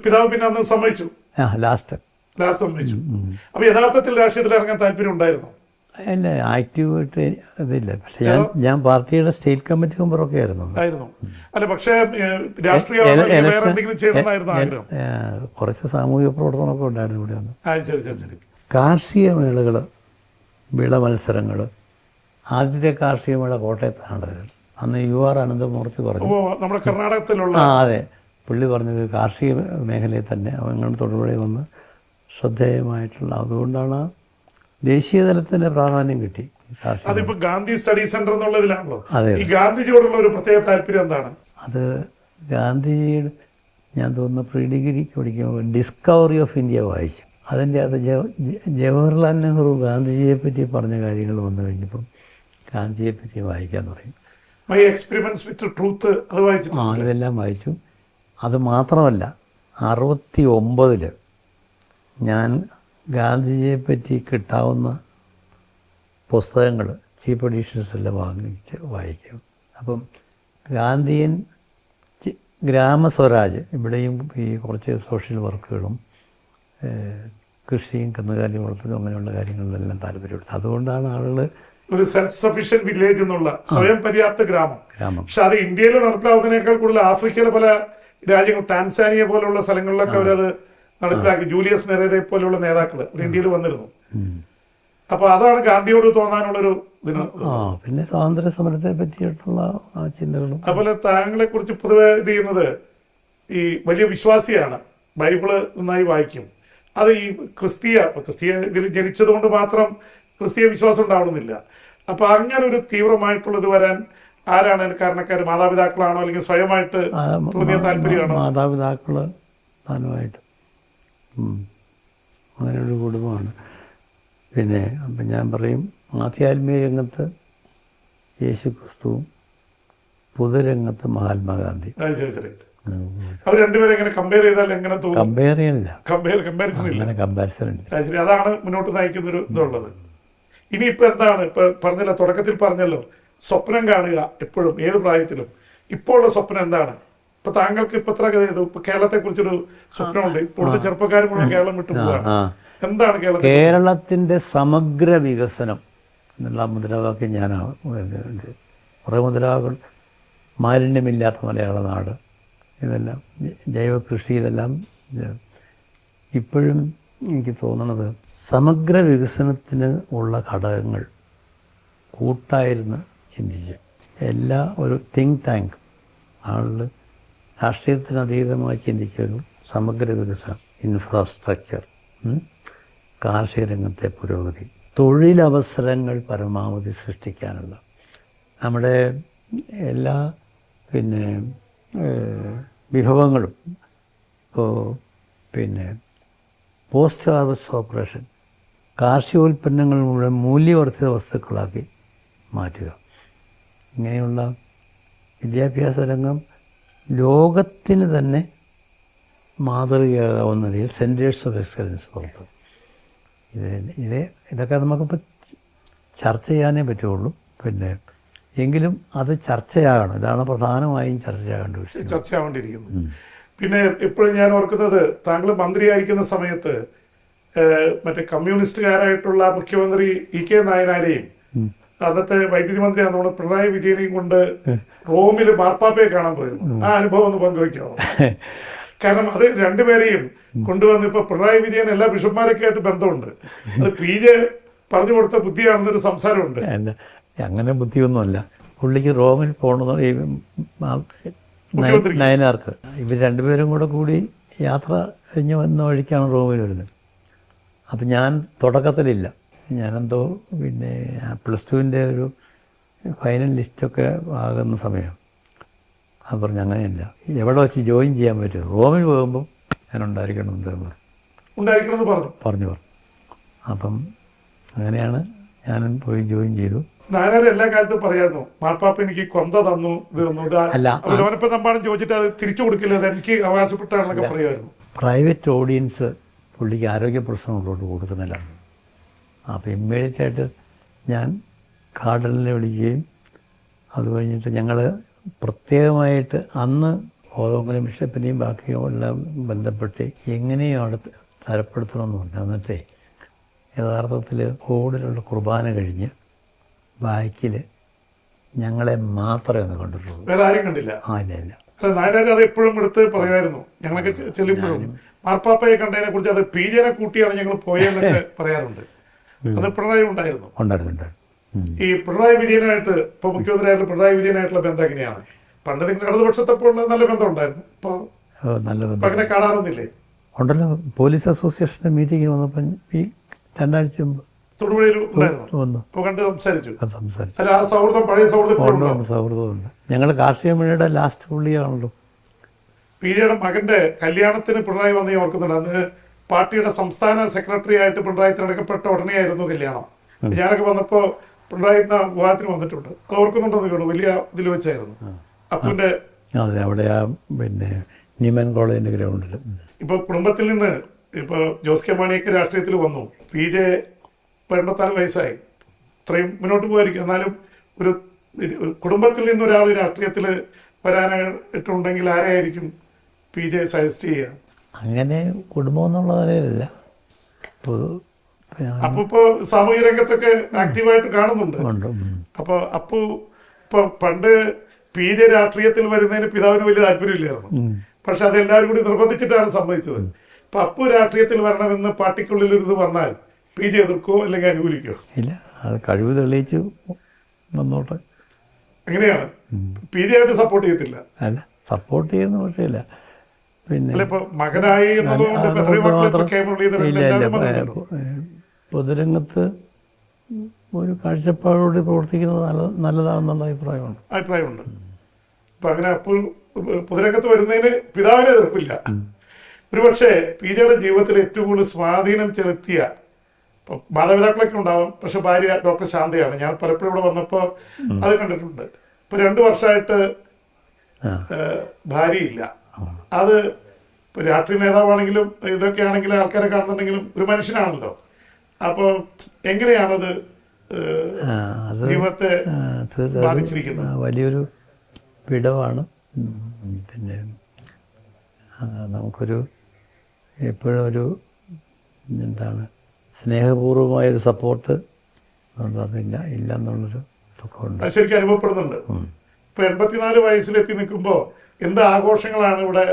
പിതാവ് പിന്നെ അന്ന് സമ്മതിച്ചു. ലാസ്റ്റ് സമ്മതിച്ചു. അപ്പൊ യഥാർത്ഥത്തിൽ രാഷ്ട്രീയത്തിൽ ഇറങ്ങാൻ താല്പര്യം ഉണ്ടായിരുന്നു? എന്നെ ആക്റ്റീവായിട്ട് ഇതില്ല. പക്ഷെ ഞാൻ പാർട്ടിയുടെ സ്റ്റേറ്റ് കമ്മിറ്റി മെമ്പറൊക്കെ ആയിരുന്നു. അല്ല, പക്ഷേ കുറച്ച് സാമൂഹിക പ്രവർത്തനമൊക്കെ ഉണ്ടായിരുന്നു ഇവിടെ വന്ന്. ശരി. കാർഷിക മേളകൾ, വിള മത്സരങ്ങൾ. ആദ്യത്തെ കാർഷിക മേള കോട്ടയത്താണ്. അന്ന് UR അനന്തമൂർത്തി പറഞ്ഞു, നമ്മുടെ കർണാടകത്തിലുള്ള. അതെ. പുള്ളി പറഞ്ഞത് കാർഷിക മേഖലയിൽ തന്നെ അവങ്ങൾ തൊടുപുഴ വന്ന് ശ്രദ്ധേയമായിട്ടുള്ള, അതുകൊണ്ടാണ് ദേശീയ തലത്തിന്റെ പ്രാധാന്യം കിട്ടി. അതിപ്പോ ഗാന്ധി സ്റ്റഡി സെന്റർ എന്നുള്ളതിലാണല്ലോ. അതെ. ഈ ഗാന്ധിജിയോടുള്ള ഒരു പ്രത്യേക താല്പര്യം എന്താണ്? അത് ഗാന്ധിജിയുടെ, ഞാൻ തോന്നുന്നു പ്രീ ഡിഗ്രിക്ക് പഠിക്കുമ്പോൾ ഡിസ്കവറി ഓഫ് ഇന്ത്യ വായിച്ചു. അതിൻ്റെ അത് ജവഹർലാൽ നെഹ്റു ഗാന്ധിജിയെ പറ്റി പറഞ്ഞ കാര്യങ്ങൾ വന്നു കഴിഞ്ഞപ്പം ഗാന്ധിജിയെ പറ്റി വായിക്കാൻ തുടങ്ങി. മൈ എക്സ്പെരിമെന്റ്സ് വിത്ത് ട്രൂത്ത് അത് വായിച്ചു. ഇതെല്ലാം വായിച്ചു. അത് മാത്രമല്ല 69 ഞാൻ ഗാന്ധിജിയെ പറ്റി കിട്ടാവുന്ന പുസ്തകങ്ങൾ ചീഫ് എഡിഷൻസ് എല്ലാം വാങ്ങിച്ച് വായിക്കും. അപ്പം ഗാന്ധിയൻ ഗ്രാമസ്വരാജ് ഇവിടെയും ഈ കുറച്ച് സോഷ്യൽ വർക്കുകളും കൃഷിയും കന്നുകാലി വളർത്തലും അങ്ങനെയുള്ള കാര്യങ്ങളിലെല്ലാം താല്പര്യമെടുത്തത്. അതുകൊണ്ടാണ് ആളുകൾ ഒരു സെൽഫ് സഫീഷ്യന്റ് വില്ലേജ് എന്നുള്ള സ്വയം പര്യാപ്ത ഗ്രാമം. ഗ്രാമം പക്ഷെ അത് ഇന്ത്യയിൽ നടപ്പിലാവുന്നതിനേക്കാൾ കൂടുതൽ ആഫ്രിക്കയിലെ പല രാജ്യങ്ങൾ, ടാൻസാനിയ പോലുള്ള സ്ഥലങ്ങളിലൊക്കെ അവരത് നടപ്പിലാക്കി. ജൂലിയസ് നെരേരെ പോലെയുള്ള നേതാക്കൾ ഇന്ത്യയിൽ വന്നിരുന്നു. അപ്പൊ അതാണ് ഗാന്ധിയോട് തോന്നാനുള്ളൊരു ഇതിന്. പിന്നെ സ്വാതന്ത്ര്യ സമരത്തെ പറ്റിയിട്ടുള്ള ആ ചിന്തകളും. അതുപോലെ താങ്കളെ കുറിച്ച് പൊതുവെ ഇത് ചെയ്യുന്നത് ഈ വലിയ വിശ്വാസിയാണ്, ബൈബിള് നന്നായി വായിക്കും. അത് ഈ ക്രിസ്തീയ ഇതിൽ ജനിച്ചത് കൊണ്ട് മാത്രം ക്രിസ്തീയ വിശ്വാസം ഉണ്ടാവണമെന്നില്ല. അപ്പൊ അങ്ങനെ ഒരു തീവ്രമായിട്ടുള്ളത് വരാൻ ആരാണ് കാരണക്കാർ? മാതാപിതാക്കളാണോ അല്ലെങ്കിൽ സ്വയമായിട്ട് തോന്നിയ താല്പര്യമാണോ? മാതാപിതാക്കള് പ്രധാനമായിട്ട് അങ്ങനെയൊരു കുടുംബമാണ്. പിന്നെ അപ്പം ഞാൻ പറയും, ആധ്യാത്മിക രംഗത്ത് യേശു ക്രിസ്തുവും പൊതുരംഗത്ത് മഹാത്മാഗാന്ധി. അവർ രണ്ടുപേരും എങ്ങനെ കമ്പയർ ചെയ്താൽ എങ്ങനെ തോന്നും? കമ്പയർ ചെയ്യാനില്ല, കമ്പാരിസൺ ഇല്ല. അങ്ങനെ കമ്പാരിസൺ ഇല്ല. ശരി, അതാണ് മുന്നോട്ട് നയിക്കുന്നൊരു ഇതുള്ളത്. ഇനിയിപ്പോൾ എന്താണ്, ഇപ്പൊ പറഞ്ഞല്ലോ, തുടക്കത്തിൽ പറഞ്ഞല്ലോ, സ്വപ്നം കാണുക എപ്പോഴും ഏത് പ്രായത്തിലും. ഇപ്പോൾ ഉള്ള സ്വപ്നം എന്താണ്? ഇപ്പൊ താങ്കൾക്ക് ഇപ്പൊ എത്ര ഇപ്പൊ കേരളത്തെ കുറിച്ചൊരു സ്വപ്നമുണ്ട്. ഇപ്പോഴത്തെ ചെറുപ്പക്കാർ മുഴുവൻ കേരളം വിട്ടു പോവുകയാണ്. എന്താണ് കേരളത്തിന്റെ സമഗ്ര വികസനം എന്നുള്ള മുദ്രാവാക്യം ഞാനാണ്. കുറേ മുദ്രാവാക്യം, മാലിന്യമില്ലാത്ത മലയാള നാട്, ഇതെല്ലാം ജൈവ കൃഷി, ഇതെല്ലാം. ഇപ്പോഴും എനിക്ക് തോന്നുന്നത് സമഗ്ര വികസനത്തിന് ഉള്ള ഘടകങ്ങൾ കൂട്ടായിരുന്ന് ചിന്തിച്ച് ഒരു തിങ്ക് ടാങ്ക് ആളുകൾ രാഷ്ട്രീയത്തിന് അതീതമായി ചിന്തിച്ചൊരു സമഗ്ര വികസനം, ഇൻഫ്രാസ്ട്രക്ചർ, കാർഷിക രംഗത്തെ പുരോഗതി, തൊഴിലവസരങ്ങൾ പരമാവധി സൃഷ്ടിക്കാനുള്ള നമ്മുടെ എല്ലാ വിഭവങ്ങളും. ഇപ്പോൾ പോസ്റ്റ് ഹാർവസ്റ്റ് ഓപ്പറേഷൻ, കാർഷികോൽപ്പന്നങ്ങൾ മുഴുവൻ മൂല്യവർദ്ധിത വസ്തുക്കളാക്കി മാറ്റുക. ഇങ്ങനെയുള്ള വിദ്യാഭ്യാസ രംഗം ലോകത്തിന് തന്നെ മാതൃകയാകാവുന്ന രീതിയിൽ സെൻറ്റേഴ്സ് ഓഫ് എക്സലൻസ് പുറത്ത്. ഇതൊക്കെ നമുക്കിപ്പോൾ ചർച്ച ചെയ്യാനേ പറ്റുള്ളൂ. എങ്കിലും അത് ചർച്ചയാകണം. ഇതാണ് പ്രധാനമായും ചർച്ചയാകേണ്ട വിഷയം, ചർച്ചയാവേണ്ടിയിരിക്കുന്നു. പിന്നെ ഇപ്പോഴും ഞാൻ ഓർക്കുന്നത്, താങ്കൾ മന്ത്രിയായിരിക്കുന്ന സമയത്ത് മറ്റേ കമ്മ്യൂണിസ്റ്റുകാരായിട്ടുള്ള മുഖ്യമന്ത്രി ഇ.കെ. നായനാരെയും അന്നത്തെ വൈദ്യുതി മന്ത്രി നമ്മുടെ പിണറായി വിജയനെയും കൊണ്ട് റോമിൽ മാർപ്പാപ്പയെ കാണാൻ പോയിരുന്നു. ആ അനുഭവം ഒന്ന് പങ്കുവയ്ക്കാമോ? കാരണം അത് രണ്ടുപേരെയും കൊണ്ടുവന്ന് ഇപ്പൊ പിണറായി വിജയൻ എല്ലാ ബിഷപ്പ്മാരൊക്കെ ആയിട്ട് ബന്ധമുണ്ട്. അത് PJ പറഞ്ഞു കൊടുത്ത ബുദ്ധിയാണെന്നൊരു സംസാരമുണ്ട്. അങ്ങനെ ബുദ്ധിയൊന്നുമല്ല. പുള്ളിക്ക് റോമിൽ പോകണമെന്ന് നയനാർക്ക് ഇവർ രണ്ടുപേരും കൂടി യാത്ര കഴിഞ്ഞ് വന്ന വഴിക്കാണ് റോമിൽ വരുന്നത്. അപ്പം ഞാൻ തുടക്കത്തിലില്ല, ഞാനെന്തോ +2-ൻ്റെ ഒരു ഫൈനൽ ലിസ്റ്റൊക്കെ ആകുന്ന സമയം. അത് പറഞ്ഞു അങ്ങനെയല്ല, എവിടെ വെച്ച് ജോയിൻ ചെയ്യാൻ പറ്റുമോ? റോമിൽ പോകുമ്പം ഞാൻ ഉണ്ടായിരിക്കണമെന്ന് പറഞ്ഞു. അപ്പം അങ്ങനെയാണ് ഞാൻ പോയി ജോയിൻ ചെയ്തു. നായനാർ എല്ലാ കാലത്തും പറയായിരുന്നു, മാർപ്പാപ്പ എനിക്ക് കൊന്ത തന്നു, ഇത് തന്നു, ലോനപ്പം തമ്പാടും ചോദിച്ചിട്ട് അത് തിരിച്ചു കൊടുക്കില്ല, അത് എനിക്ക് അവകാശപ്പെട്ടാണെന്നൊക്കെ പറയുമായിരുന്നു. പ്രൈവറ്റ് ഓഡിയൻസ് പുള്ളിക്ക് ആരോഗ്യ പ്രശ്നങ്ങളോട് കൊടുക്കുന്നില്ല. അപ്പോൾ ഇമ്മീഡിയറ്റായിട്ട് ഞാൻ കാർഡിനലിനെ വിളിക്കുകയും അത് കഴിഞ്ഞിട്ട് ഞങ്ങൾ പ്രത്യേകമായിട്ട് അന്ന് ഓരോങ്കിലും ബിഷപ്പിനെയും ബാക്കിയും എല്ലാം ബന്ധപ്പെട്ട് എങ്ങനെയും അവിടെ തരപ്പെടുത്തണമെന്ന് പറഞ്ഞു. എന്നിട്ട് യഥാർത്ഥത്തിൽ കൂടുതലുള്ള കുർബാന കഴിഞ്ഞ് ബാക്കിൽ ഞങ്ങളെ മാത്രമേ ഒന്ന് കണ്ടിട്ടുള്ളൂ, വേറെ ആരും കണ്ടില്ല. ഇല്ല. നായനാർ അത് എപ്പോഴും എടുത്ത് പറയുമായിരുന്നു. ഞങ്ങളൊക്കെ ചെല്ലുമ്പോഴും മാർപ്പാപ്പയെ കണ്ടതിനെ കുറിച്ച് അത് PJ-നെ കൂട്ടിയാണ് ഞങ്ങൾ പോയെന്നൊക്കെ പറയാറുണ്ട്. അത് പിണറായി ഉണ്ടായിരുന്നു. ഈ പിണറായി വിജയനായിട്ട് ഇപ്പൊ മുഖ്യമന്ത്രിയായിട്ട് പിണറായി വിജയനായിട്ടുള്ള ബന്ധം എങ്ങനെയാണ്? പണ്ട് നിങ്ങൾ ഇടതുപക്ഷത്തപ്പോൾ നല്ല ബന്ധം ഉണ്ടായിരുന്നു, ഇപ്പൊ അങ്ങനെ കാണാറൊന്നില്ലേ? ഉണ്ടല്ലോ. പോലീസ് അസോസിയേഷൻ്റെ മീറ്റിങ്ങിന് വന്നപ്പോൾ ഈ 2 ആഴ്ച മുമ്പ് സൗഹൃദമുണ്ട്. ഞങ്ങൾ കാർഷിക മേളയുടെ ലാസ്റ്റ് പുള്ളിയാണല്ലോ. PJ-യുടെ മകന്റെ കല്യാണത്തിന് പിണറായി വന്ന് ഓർക്കുന്നുണ്ട്. അന്ന് പാർട്ടിയുടെ സംസ്ഥാന സെക്രട്ടറി ആയിട്ട് പിണറായി തിരഞ്ഞെടുക്കപ്പെട്ട ഉടനെയായിരുന്നു കല്യാണം. ഞാനൊക്കെ വന്നപ്പോ പിണറായി വിവാഹത്തിന് വന്നിട്ടുണ്ട്. അത് ഓർക്കുന്നുണ്ടോ? വലിയ ഇതിൽ വെച്ചായിരുന്നു അപ്പൻ്റെ. അതെ, അവിടെ ന്യൂമാൻ കോളേജിന്റെ ഗ്രൗണ്ടിൽ. ഇപ്പൊ കുടുംബത്തിൽ നിന്ന് ഇപ്പൊ ജോസ് കെ മാണിയൊക്കെ രാഷ്ട്രീയത്തിൽ വന്നു. PJ 84 വയസ്സായി, ഇത്രയും മുന്നോട്ട് പോയിരിക്കും. എന്നാലും ഒരു കുടുംബത്തിൽ നിന്നൊരാൾ രാഷ്ട്രീയത്തിൽ വരാനായിട്ടുണ്ടെങ്കിൽ ആരെയായിരിക്കും PJ സജസ്റ്റ് ചെയ്യുക? അങ്ങനെ കുടുംബം എന്നുള്ള നിലയിലല്ല. അപ്പൊ ഇപ്പോ സാമൂഹ്യ രംഗത്തൊക്കെ ആക്റ്റീവായിട്ട് കാണുന്നുണ്ട്. അപ്പൊ അപ്പു ഇപ്പൊ പണ്ട് PJ രാഷ്ട്രീയത്തിൽ വരുന്നതിന് പിതാവിന് വലിയ താല്പര്യമില്ലായിരുന്നു. പക്ഷെ അത് എല്ലാവരും കൂടി നിർബന്ധിച്ചിട്ടാണ് സംഭവിച്ചത്. അപ്പൊ അപ്പു രാഷ്ട്രീയത്തിൽ വരണമെന്ന് പാർട്ടിക്കുള്ളിൽ ഒരു ഇത് വന്നാൽ PJ എതിർക്കോ അല്ലെങ്കിൽ അനുകൂലിക്കോ? ഇല്ല, അത് കഴിവ് തെളിയിച്ചു വന്നോട്ടെ. അങ്ങനെയാണ്. PJ ആയിട്ട് സപ്പോർട്ട് ചെയ്യത്തില്ല. അല്ല, സപ്പോർട്ട് ചെയ്യുന്ന പക്ഷേയില്ല. പിന്നെ ഇപ്പൊ മകനായി എന്നുള്ളതുകൊണ്ട് ഇപ്പൊ എത്രയോ മക്കളെ ഇപ്പൊ കെ. മുരളീധരൻ എല്ലാവരും വന്നിട്ടുണ്ടല്ലോ. പൊതുരംഗത്ത് ഒരു കാഴ്ചപ്പാടോടെ പ്രവർത്തിക്കുന്നത് നല്ലതാണെന്നുള്ള അഭിപ്രായമുണ്ട്. അപ്പൊ അങ്ങനെ അപ്പോൾ പൊതുരംഗത്ത് വരുന്നതിന് പിതാവിനെ എതിർപ്പില്ല. ഒരുപക്ഷെ PJയുടെ ജീവിതത്തിൽ ഏറ്റവും കൂടുതൽ സ്വാധീനം ചെലുത്തിയ മാതാപിതാക്കളൊക്കെ ഉണ്ടാവും. പക്ഷെ ഭാര്യ ഡോക്ടർ ശാന്തയാണ്. ഞാൻ പലപ്പോഴും ഇവിടെ വന്നപ്പോൾ അത് കണ്ടിട്ടുണ്ട്. ഇപ്പൊ 2 വർഷമായിട്ട് ഭാര്യയില്ല. അത് ഇപ്പൊ രാഷ്ട്രീയ നേതാവാണെങ്കിലും ഇതൊക്കെ ആണെങ്കിലും ആൾക്കാരെ കാണുന്നുണ്ടെങ്കിലും ഒരു മനുഷ്യനാണല്ലോ. അപ്പൊ എങ്ങനെയാണത് ജീവിതത്തെ ബാധിച്ചിരിക്കുന്നത്? വലിയൊരു വിടവാണ്. പിന്നെ നമുക്കൊരു എപ്പോഴും ഒരു എന്താണ് സ്നേഹപൂർവമായൊരു സപ്പോർട്ട് ഇല്ല എന്നുള്ളൊരു ദുഃഖമുണ്ട്. ശരിക്കും അനുഭവപ്പെടുന്നുണ്ട്. ഇപ്പൊ 84 വയസ്സിലെത്തി നിൽക്കുമ്പോ എന്ത് ആഘോഷങ്ങളാണ് ഇവിടെ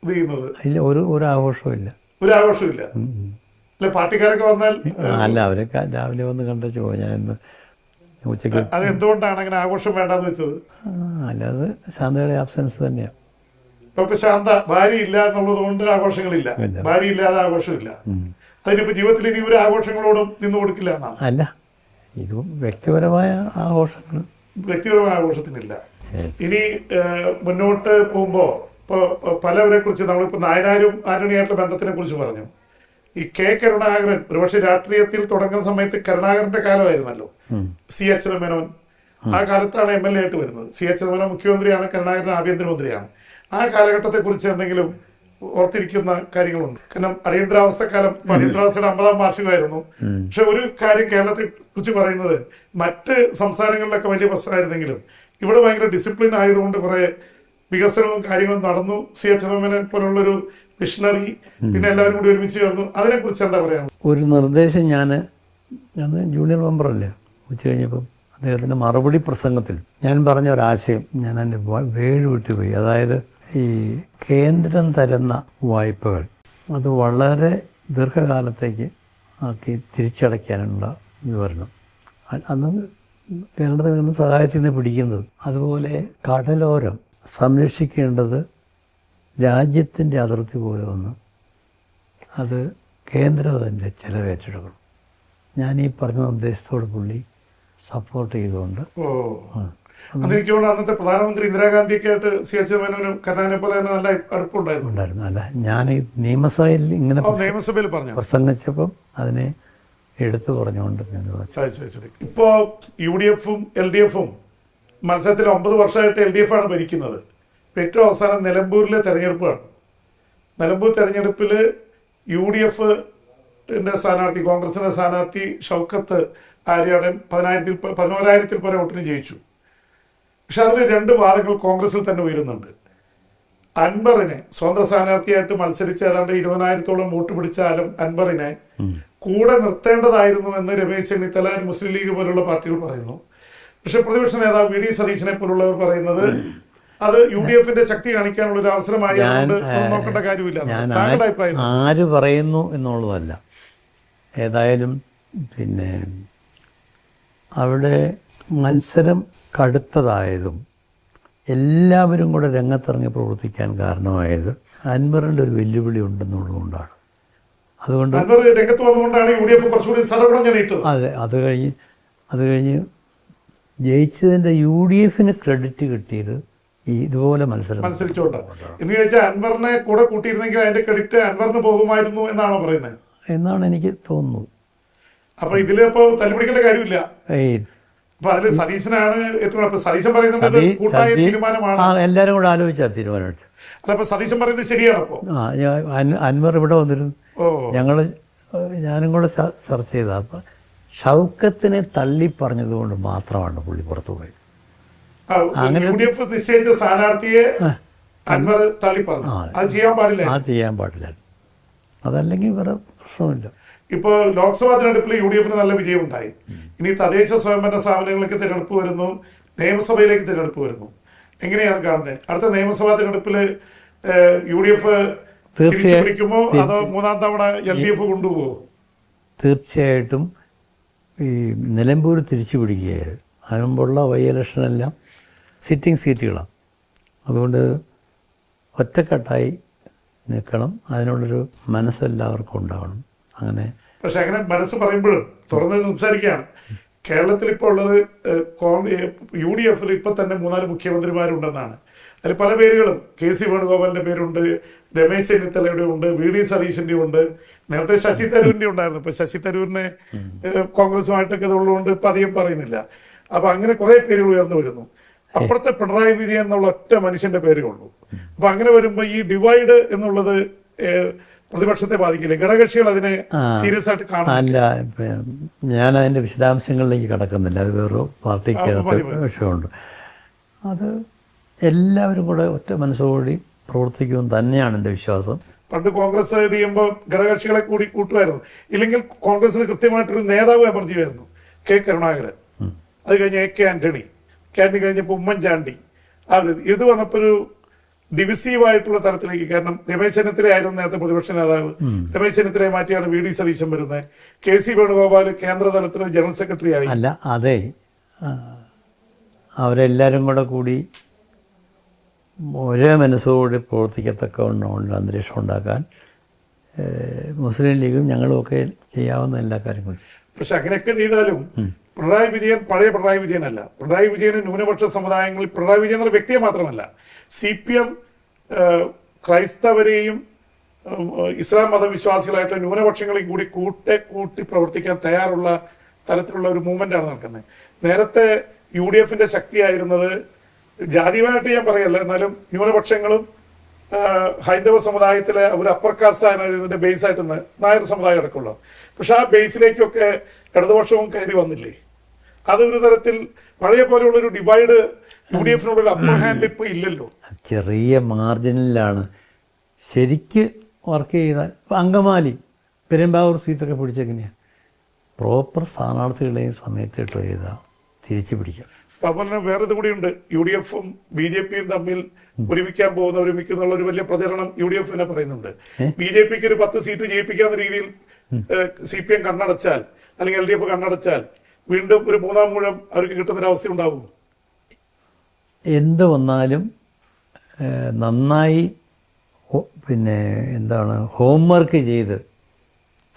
ഇത് ചെയ്യുന്നത്? ഇല്ല, ഒരു ആഘോഷവും ഇല്ല. ഒരു ആഘോഷവും ഇല്ല. അല്ല, പാർട്ടിക്കാരൊക്കെ വന്നാൽ അല്ല, അവരൊക്കെ രാവിലെ വന്ന് കണ്ടു പോയി. ഞാൻ ഇന്ന് ഉച്ചയ്ക്ക് അത് എന്തുകൊണ്ടാണ് അങ്ങനെ ആഘോഷം വേണ്ടെന്ന് വെച്ചത്? അല്ലാതെ ശാന്തയുടെ ആബ്സെൻസ് തന്നെയാണ്. ഡോക്ടർ ശാന്ത ഭാര്യ ഇല്ല എന്നുള്ളത് കൊണ്ട് ആഘോഷങ്ങളില്ല. ഭാര്യ ഇല്ലാതെ ആഘോഷമില്ല. അതിനിപ്പോ ജീവിതത്തിൽ ഇനി ഒരു ആഘോഷങ്ങളോടും നിന്ന് കൊടുക്കില്ല എന്നാണ്. അല്ല, ഇത് വ്യക്തിപരമായ ആഘോഷങ്ങൾ. വ്യക്തിപരമായ ആഘോഷത്തിനില്ല. ഇനി മുന്നോട്ട് പോകുമ്പോ ഇപ്പൊ പലവരെ കുറിച്ച് നമ്മളിപ്പോ നായനാരും ആന്റണിയായിട്ടുള്ള ബന്ധത്തിനെ കുറിച്ച് പറഞ്ഞു. ഈ K. കരുണാകരൻ ഒരുപക്ഷെ രാഷ്ട്രീയത്തിൽ തുടങ്ങുന്ന സമയത്ത് കരുണാകരന്റെ കാലമായിരുന്നല്ലോ. C. അച്യുതമേനോൻ ആ കാലത്താണ് MLA ആയിട്ട് വരുന്നത്. C. അച്യുതമേനോൻ മുഖ്യമന്ത്രിയാണ്, കരുണാകരൻ ആഭ്യന്തരമന്ത്രിയാണ്. ആ കാലഘട്ടത്തെ കുറിച്ച് എന്തെങ്കിലും ഓർത്തിരിക്കുന്ന കാര്യങ്ങളുണ്ട്? കാരണം അടിയന്തരാവസ്ഥക്കാലം, അടിയന്തരാവസ്ഥയുടെ 50ാം വാർഷികമായിരുന്നു. പക്ഷെ ഒരു കാര്യം കേരളത്തെ കുറിച്ച് പറയുന്നത്, മറ്റ് സംസ്ഥാനങ്ങളിലൊക്കെ വലിയ പ്രശ്നമായിരുന്നെങ്കിലും ഇവിടെ ഭയങ്കര ഡിസിപ്ലിൻ ആയതുകൊണ്ട് കുറെ വികസനവും കാര്യങ്ങളും നടന്നു. C. അച്യുതമേനോനെ പോലുള്ളൊരു മിഷണറി പിന്നെ എല്ലാവരും കൂടി ഒരുമിച്ച് ചേർന്നു. അതിനെക്കുറിച്ച് എന്താ പറയാ? ഒരു നിർദ്ദേശം ഞാൻ ജൂനിയർ മെമ്പറല്ലേ, ഉച്ച കഴിഞ്ഞപ്പം അദ്ദേഹത്തിൻ്റെ മറുപടി പ്രസംഗത്തിൽ ഞാൻ പറഞ്ഞ ഒരാശയം ഞാൻ എൻ്റെ വേഴ് വിട്ടുപോയി. അതായത് ഈ കേന്ദ്രം തരുന്ന വായ്പകൾ അത് വളരെ ദീർഘകാലത്തേക്ക് ആക്കി തിരിച്ചടയ്ക്കാനുള്ള വിവരണം. അന്ന് കേരളത്തിൽ നിന്ന് സഹായത്തിൽ നിന്ന് പിടിക്കുന്നത്. അതുപോലെ കടലോരം സംരക്ഷിക്കേണ്ടത് രാജ്യത്തിൻ്റെ അതിർത്തി പോലെ വന്ന് അത് കേന്ദ്രം തന്നെ ചിലവേറ്റെടുക്കണം. ഞാൻ ഈ പറഞ്ഞ നിർദ്ദേശത്തോട് പുള്ളി സപ്പോർട്ട് ചെയ്തുകൊണ്ട് അന്നത്തെ പ്രധാനമന്ത്രി ഇന്ദിരാഗാന്ധിയൊക്കെ ആയിട്ട് C. അച്യുതമേനോനും കരുണാകരനെ പോലെ നല്ല അടുപ്പുണ്ടായിരുന്നു. അല്ല, ഞാൻ ഈ നിയമസഭയിൽ ഇങ്ങനെ നിയമസഭയിൽ പറഞ്ഞു പ്രസംഗിച്ചപ്പം അതിനെ എടുത്തു പറഞ്ഞുകൊണ്ട് ഇപ്പോ UDF-ഉം LDF-ഉം മത്സരത്തിൽ 9 വർഷമായിട്ട് LDF ആണ് ഭരിക്കുന്നത്. ഏറ്റവും അവസാനം നിലമ്പൂരിലെ തെരഞ്ഞെടുപ്പാണ്. നിലമ്പൂർ തെരഞ്ഞെടുപ്പിൽ UDF-ന്റെ സ്ഥാനാർത്ഥി, കോൺഗ്രസിന്റെ സ്ഥാനാർത്ഥി ഷൗക്കത്ത് ആര്യാടൻ 11,000-ൽ പരം വോട്ടിന് ജയിച്ചു. പക്ഷെ അതിൽ 2 വാദങ്ങൾ കോൺഗ്രസിൽ തന്നെ ഉയരുന്നുണ്ട്. അൻവറിനെ സ്വതന്ത്ര സ്ഥാനാർത്ഥിയായിട്ട് മത്സരിച്ച് ഏതാണ്ട് 20,000-ഓളം വോട്ട് പിടിച്ച അൻവറിനെ കൂടെ നിർത്തേണ്ടതായിരുന്നു എന്ന് രമേശ് ചെന്നിത്തല, മുസ്ലിം ലീഗ് പോലുള്ള പാർട്ടികൾ പറയുന്നു. പക്ഷെ പ്രതിപക്ഷ നേതാവ് VD സതീശനെ പോലുള്ളവർ പറയുന്നത് അത് UDF-ന്റെ ശക്തി കാണിക്കാനുള്ള ഒരു അവസരമായി നോക്കേണ്ട കാര്യമില്ല. താങ്കളുടെ അഭിപ്രായം? ആര് പറയുന്നു എന്നുള്ളതല്ല, ഏതായാലും പിന്നെ അവിടെ മത്സരം കടുത്തതായതും എല്ലാവരും കൂടെ രംഗത്തിറങ്ങി പ്രവർത്തിക്കാൻ കാരണമായത് അൻവറിൻ്റെ ഒരു വെല്ലുവിളി ഉണ്ടെന്നുള്ളതുകൊണ്ടാണ്. അതുകൊണ്ട് രംഗത്ത് വന്നുകൊണ്ടാണ് UDF കുറച്ചുകൂടി സടപടം ജനിച്ചത്. അതെ, അത് കഴിഞ്ഞ് ജയിച്ചതിൻ്റെ UDF-ന് ക്രെഡിറ്റ് കിട്ടിയത് ഇതുപോലെ മത്സരിച്ചോണ്ട് എന്ന് ചോദിച്ചാൽ അൻവറിനെ കൂടെ കൂട്ടിയിരുന്നെങ്കിൽ അതിന്റെ ക്രെഡിറ്റ് അൻവറിന് പോകുമായിരുന്നു എന്നാണോ പറയുന്നത്? എന്നാണ് എനിക്ക് തോന്നുന്നത്. അപ്പൊ ഇതില് ഇപ്പൊ തല്ലുപിടിക്കേണ്ട കാര്യമില്ല. അപ്പൊ അതില് സതീശനാണ് സതീശൻ പറയുന്നത് കൂട്ടായ തീരുമാനമാണ്. എല്ലാവരും കൂടെ ആലോചിച്ചാ തീരുമാനം എടുത്തത്. അല്ല, അപ്പൊ സതീശൻ പറയുന്നത് ശരിയാണ്. അപ്പൊ അൻവർ ഇവിടെ വന്നിരുന്നു, ഞാനും കൂടെ ചർച്ച ചെയ്ത. അപ്പം ഷൗക്കത്തിനെ തള്ളി പറഞ്ഞതുകൊണ്ട് മാത്രമാണ് പുള്ളി പുറത്തു പോയത്. യു ഡി എഫ് നിശ്ചയിച്ച സ്ഥാനാർത്ഥിയെ അൻവർ തള്ളി പറഞ്ഞു. അത് ചെയ്യാൻ പാടില്ല. അത് ചെയ്യാൻ പാടില്ല. അതല്ലെങ്കിൽ വേറെ പ്രശ്നമില്ല. ഇപ്പോൾ ലോക്സഭാ തെരഞ്ഞെടുപ്പിൽ യു ഡി എഫിന് നല്ല വിജയം ഉണ്ടായി. ഇനി തദ്ദേശ സ്വയംഭരണ സ്ഥാപനങ്ങളിലേക്ക് തിരഞ്ഞെടുപ്പ് വരുന്നു, നിയമസഭയിലേക്ക് തിരഞ്ഞെടുപ്പ് വരുന്നു. എങ്ങനെയാണ് കാണുന്നത്? അടുത്ത നിയമസഭാ തെരഞ്ഞെടുപ്പിൽ യു ഡി എഫ് തിരിച്ചു പിടിക്കുമോ അതോ മൂന്നാം തവണ എൽ ഡി എഫ് കൊണ്ടുപോകുമോ? തീർച്ചയായിട്ടും ഈ നിലമ്പൂർ തിരിച്ചു പിടിക്കുകയായത്. അതിന് മുമ്പുള്ള ബൈ ഇലക്ഷനെല്ലാം സിറ്റിംഗ് സീറ്റുകളാണ്. അതുകൊണ്ട് ഒറ്റക്കെട്ടായി നിൽക്കണം. അതിനുള്ളൊരു മനസ്സെല്ലാവർക്കും ഉണ്ടാവണം. അങ്ങനെ പക്ഷെ അങ്ങനെ മനസ്സ് പറയുമ്പോഴും തുറന്ന് സംസാരിക്കുകയാണ്. കേരളത്തിൽ ഇപ്പോൾ ഉള്ളത് യു ഡി എഫിൽ ഇപ്പം തന്നെ 3-4 മുഖ്യമന്ത്രിമാരുണ്ടെന്നാണ്. അതിൽ പല പേരുകളും കെ സി വേണുഗോപാലിന്റെ പേരുണ്ട്, രമേശ് ചെന്നിത്തലയുടെ ഉണ്ട്, വി ഡി സതീശന്റെ ഉണ്ട്, നേരത്തെ ശശി തരൂരിന്റെ ഉണ്ടായിരുന്നു. ഇപ്പൊ ശശി തരൂരിനെ കോൺഗ്രസുമായിട്ടൊക്കെ ഇതുള്ളതുകൊണ്ട് ഇപ്പൊ അധികം പറയുന്നില്ല. അപ്പൊ അങ്ങനെ കുറെ പേരുകൾ ഉയർന്നു വരുന്നു. അപ്പുറത്തെ പിണറായി വിജയൻ എന്നുള്ള ഒറ്റ മനുഷ്യന്റെ പേരേ ഉള്ളൂ. അപ്പൊ അങ്ങനെ വരുമ്പോ ഈ ഡിവൈഡ് എന്നുള്ളത് പ്രതിപക്ഷത്തെ ബാധിക്കില്ല. ഘടകകക്ഷികൾ അതിനെ സീരിയസ് ആയിട്ട് കാണും. അല്ല, ഞാൻ അതിൻ്റെ വിശദാംശങ്ങളിലേക്ക് കടക്കുന്നില്ല. അത് വേറൊരു പാർട്ടിക്കകത്ത് വിഷയമുണ്ട്. അത് എല്ലാവരും കൂടെ ഒറ്റ മനസ്സോടി പ്രവർത്തിക്കുമെന്ന് തന്നെയാണ് എൻ്റെ വിശ്വാസം. പണ്ട് കോൺഗ്രസ് ഇത് ചെയ്യുമ്പോൾ ഘടകകക്ഷികളെ കൂടി കൂട്ടുമായിരുന്നു. ഇല്ലെങ്കിൽ കോൺഗ്രസിന് കൃത്യമായിട്ടൊരു നേതാവ് എമർജി ആയിരുന്നു, കെ കരുണാകരൻ. അത് കഴിഞ്ഞ് എ കെ ആന്റണി കഴിഞ്ഞപ്പോൾ ഉമ്മൻചാണ്ടി. ഇത് വന്നപ്പോൾ ഒരു ഡിവിസീവായിട്ടുള്ള തരത്തിലേക്ക്. കാരണം രമേശ് ചെന്നിത്തലയായിരുന്നു നേരത്തെ പ്രതിപക്ഷ നേതാവ്. രമേശ് ചെന്നിത്തലയെ മാറ്റിയാണ് വി ഡി സതീശൻ വരുന്നത്. കെ സി വേണുഗോപാൽ കേന്ദ്ര തലത്തിൽ ജനറൽ സെക്രട്ടറി ആയി. അല്ല, അതെ, അവരെല്ലാവരും കൂടി ഒരേ മനസ്സോടെ പ്രവർത്തിക്കത്തക്കവണ്ണമുള്ള അന്തരീക്ഷം ഉണ്ടാക്കാൻ മുസ്ലിം ലീഗും ഞങ്ങളുമൊക്കെ ചെയ്യാവുന്ന എല്ലാ കാര്യങ്ങളും. പക്ഷെ അങ്ങനെയൊക്കെ ചെയ്താലും പിണറായി വിജയൻ പഴയ പിണറായി വിജയനല്ല. പിണറായി വിജയന് ന്യൂനപക്ഷ സമുദായങ്ങളിൽ പിണറായി വിജയൻ എന്ന വ്യക്തിയെ മാത്രമല്ല, CPM ക്രൈസ്തവരെയും ഇസ്ലാം മതവിശ്വാസികളായിട്ടുള്ള ന്യൂനപക്ഷങ്ങളെയും കൂടി കൂട്ടി പ്രവർത്തിക്കാൻ തയ്യാറുള്ള തരത്തിലുള്ള ഒരു മൂവ്മെന്റാണ് നടക്കുന്നത്. നേരത്തെ UDF ശക്തിയായിരുന്നത് ജാതിയുമായിട്ട് ഞാൻ പറയല്ല, എന്നാലും ന്യൂനപക്ഷങ്ങളും ഹൈന്ദവ സമുദായത്തിലെ ഒരു അപ്പർ കാസ്റ്റ് ആണ് ഇതിന്റെ ബേസ് ആയിട്ട് നായർ സമുദായം അടക്കമുള്ളത്. പക്ഷെ ആ ബേസിലേക്കൊക്കെ ഇടതുപക്ഷവും കയറി വന്നില്ലേ? അതൊരു തരത്തിൽ പഴയ പോലെയുള്ളൊരു ഡിവൈഡ് UDFിനുള്ളൊരു അപ്പർ ഹാൻഡ് ഇപ്പോൾ ഇല്ലല്ലോ. ചെറിയ മാർജിനിലാണ് ശരിക്ക് വർക്ക് ചെയ്താൽ. ഇപ്പം അങ്കമാലി പെരുമ്പാവൂർ സീറ്റൊക്കെ പിടിച്ചെങ്ങനെയാണ് പ്രോപ്പർ സ്ഥാനാർത്ഥികളെയും സമയത്ത് ട്രൈ ചെയ്താൽ തിരിച്ചു പിടിക്കാം. അതുപോലെ തന്നെ വേറെ ഇത് കൂടിയുണ്ട്. UDFും BJPയും തമ്മിൽ ഒരുമിക്കുന്നുള്ള ഒരു വലിയ പ്രചരണം UDF തന്നെ പറയുന്നുണ്ട്. BJPക്ക് ഒരു 10 സീറ്റ് ജയിപ്പിക്കാവുന്ന രീതിയിൽ CPM കണ്ണടച്ചാൽ അല്ലെങ്കിൽ LDF കണ്ണടച്ചാൽ വീണ്ടും ഒരു 3-ാം മൂഴം അവർക്ക് കിട്ടുന്നൊരവസ്ഥ ഉണ്ടാകും. എന്ത് വന്നാലും നന്നായി ഹോംവർക്ക് ചെയ്ത്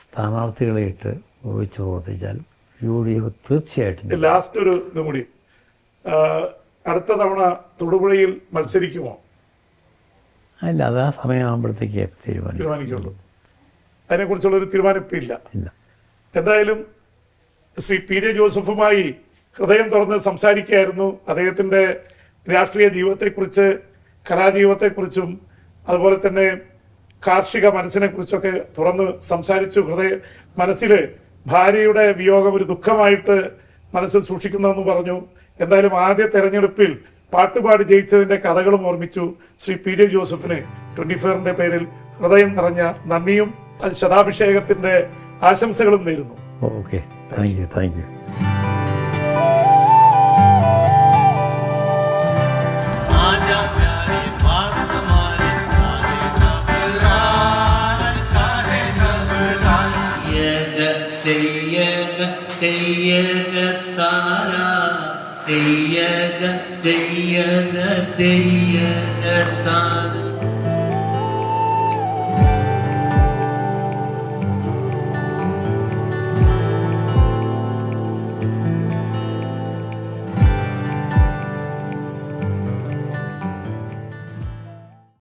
സ്ഥാനാർത്ഥികളെ ഇട്ട് ഉപയോഗിച്ച് പ്രവർത്തിച്ചാൽ UDF തീർച്ചയായിട്ടും. ലാസ്റ്റ് ഒരു ഇതും കൂടി, അടുത്ത തവണ തൊടുപുഴയിൽ മത്സരിക്കുമോ? അല്ല, അത് ആ സമയമാകുമ്പോഴത്തേക്ക് തീരുമാനിക്കുള്ളൂ. അതിനെക്കുറിച്ചുള്ളൊരു തീരുമാനം ഇപ്പം ഇല്ല. എന്തായാലും ശ്രീ PJ ജോസഫുമായി ഹൃദയം തുറന്ന് സംസാരിക്കുകയായിരുന്നു. അദ്ദേഹത്തിൻ്റെ രാഷ്ട്രീയ ജീവിതത്തെക്കുറിച്ച്, കലാജീവിതത്തെക്കുറിച്ചും അതുപോലെ തന്നെ കാർഷിക മനസ്സിനെക്കുറിച്ചൊക്കെ തുറന്ന് സംസാരിച്ചു. മനസ്സിൽ ഭാര്യയുടെ വിയോഗം ഒരു ദുഃഖമായിട്ട് മനസ്സിൽ സൂക്ഷിക്കുന്നതെന്ന് പറഞ്ഞു. എന്തായാലും ആദ്യ തെരഞ്ഞെടുപ്പിൽ പാട്ടുപാടി ജയിച്ചതിൻ്റെ കഥകളും ഓർമ്മിച്ചു. ശ്രീ PJ ജോസഫിന് 24ന്റെ പേരിൽ ഹൃദയം നിറഞ്ഞ നന്ദിയും ശതാഭിഷേകത്തിൻ്റെ ആശംസകളും നേരുന്നു. Okay, thank you. തെയ്യക തെയ്യക തെയ്യക താര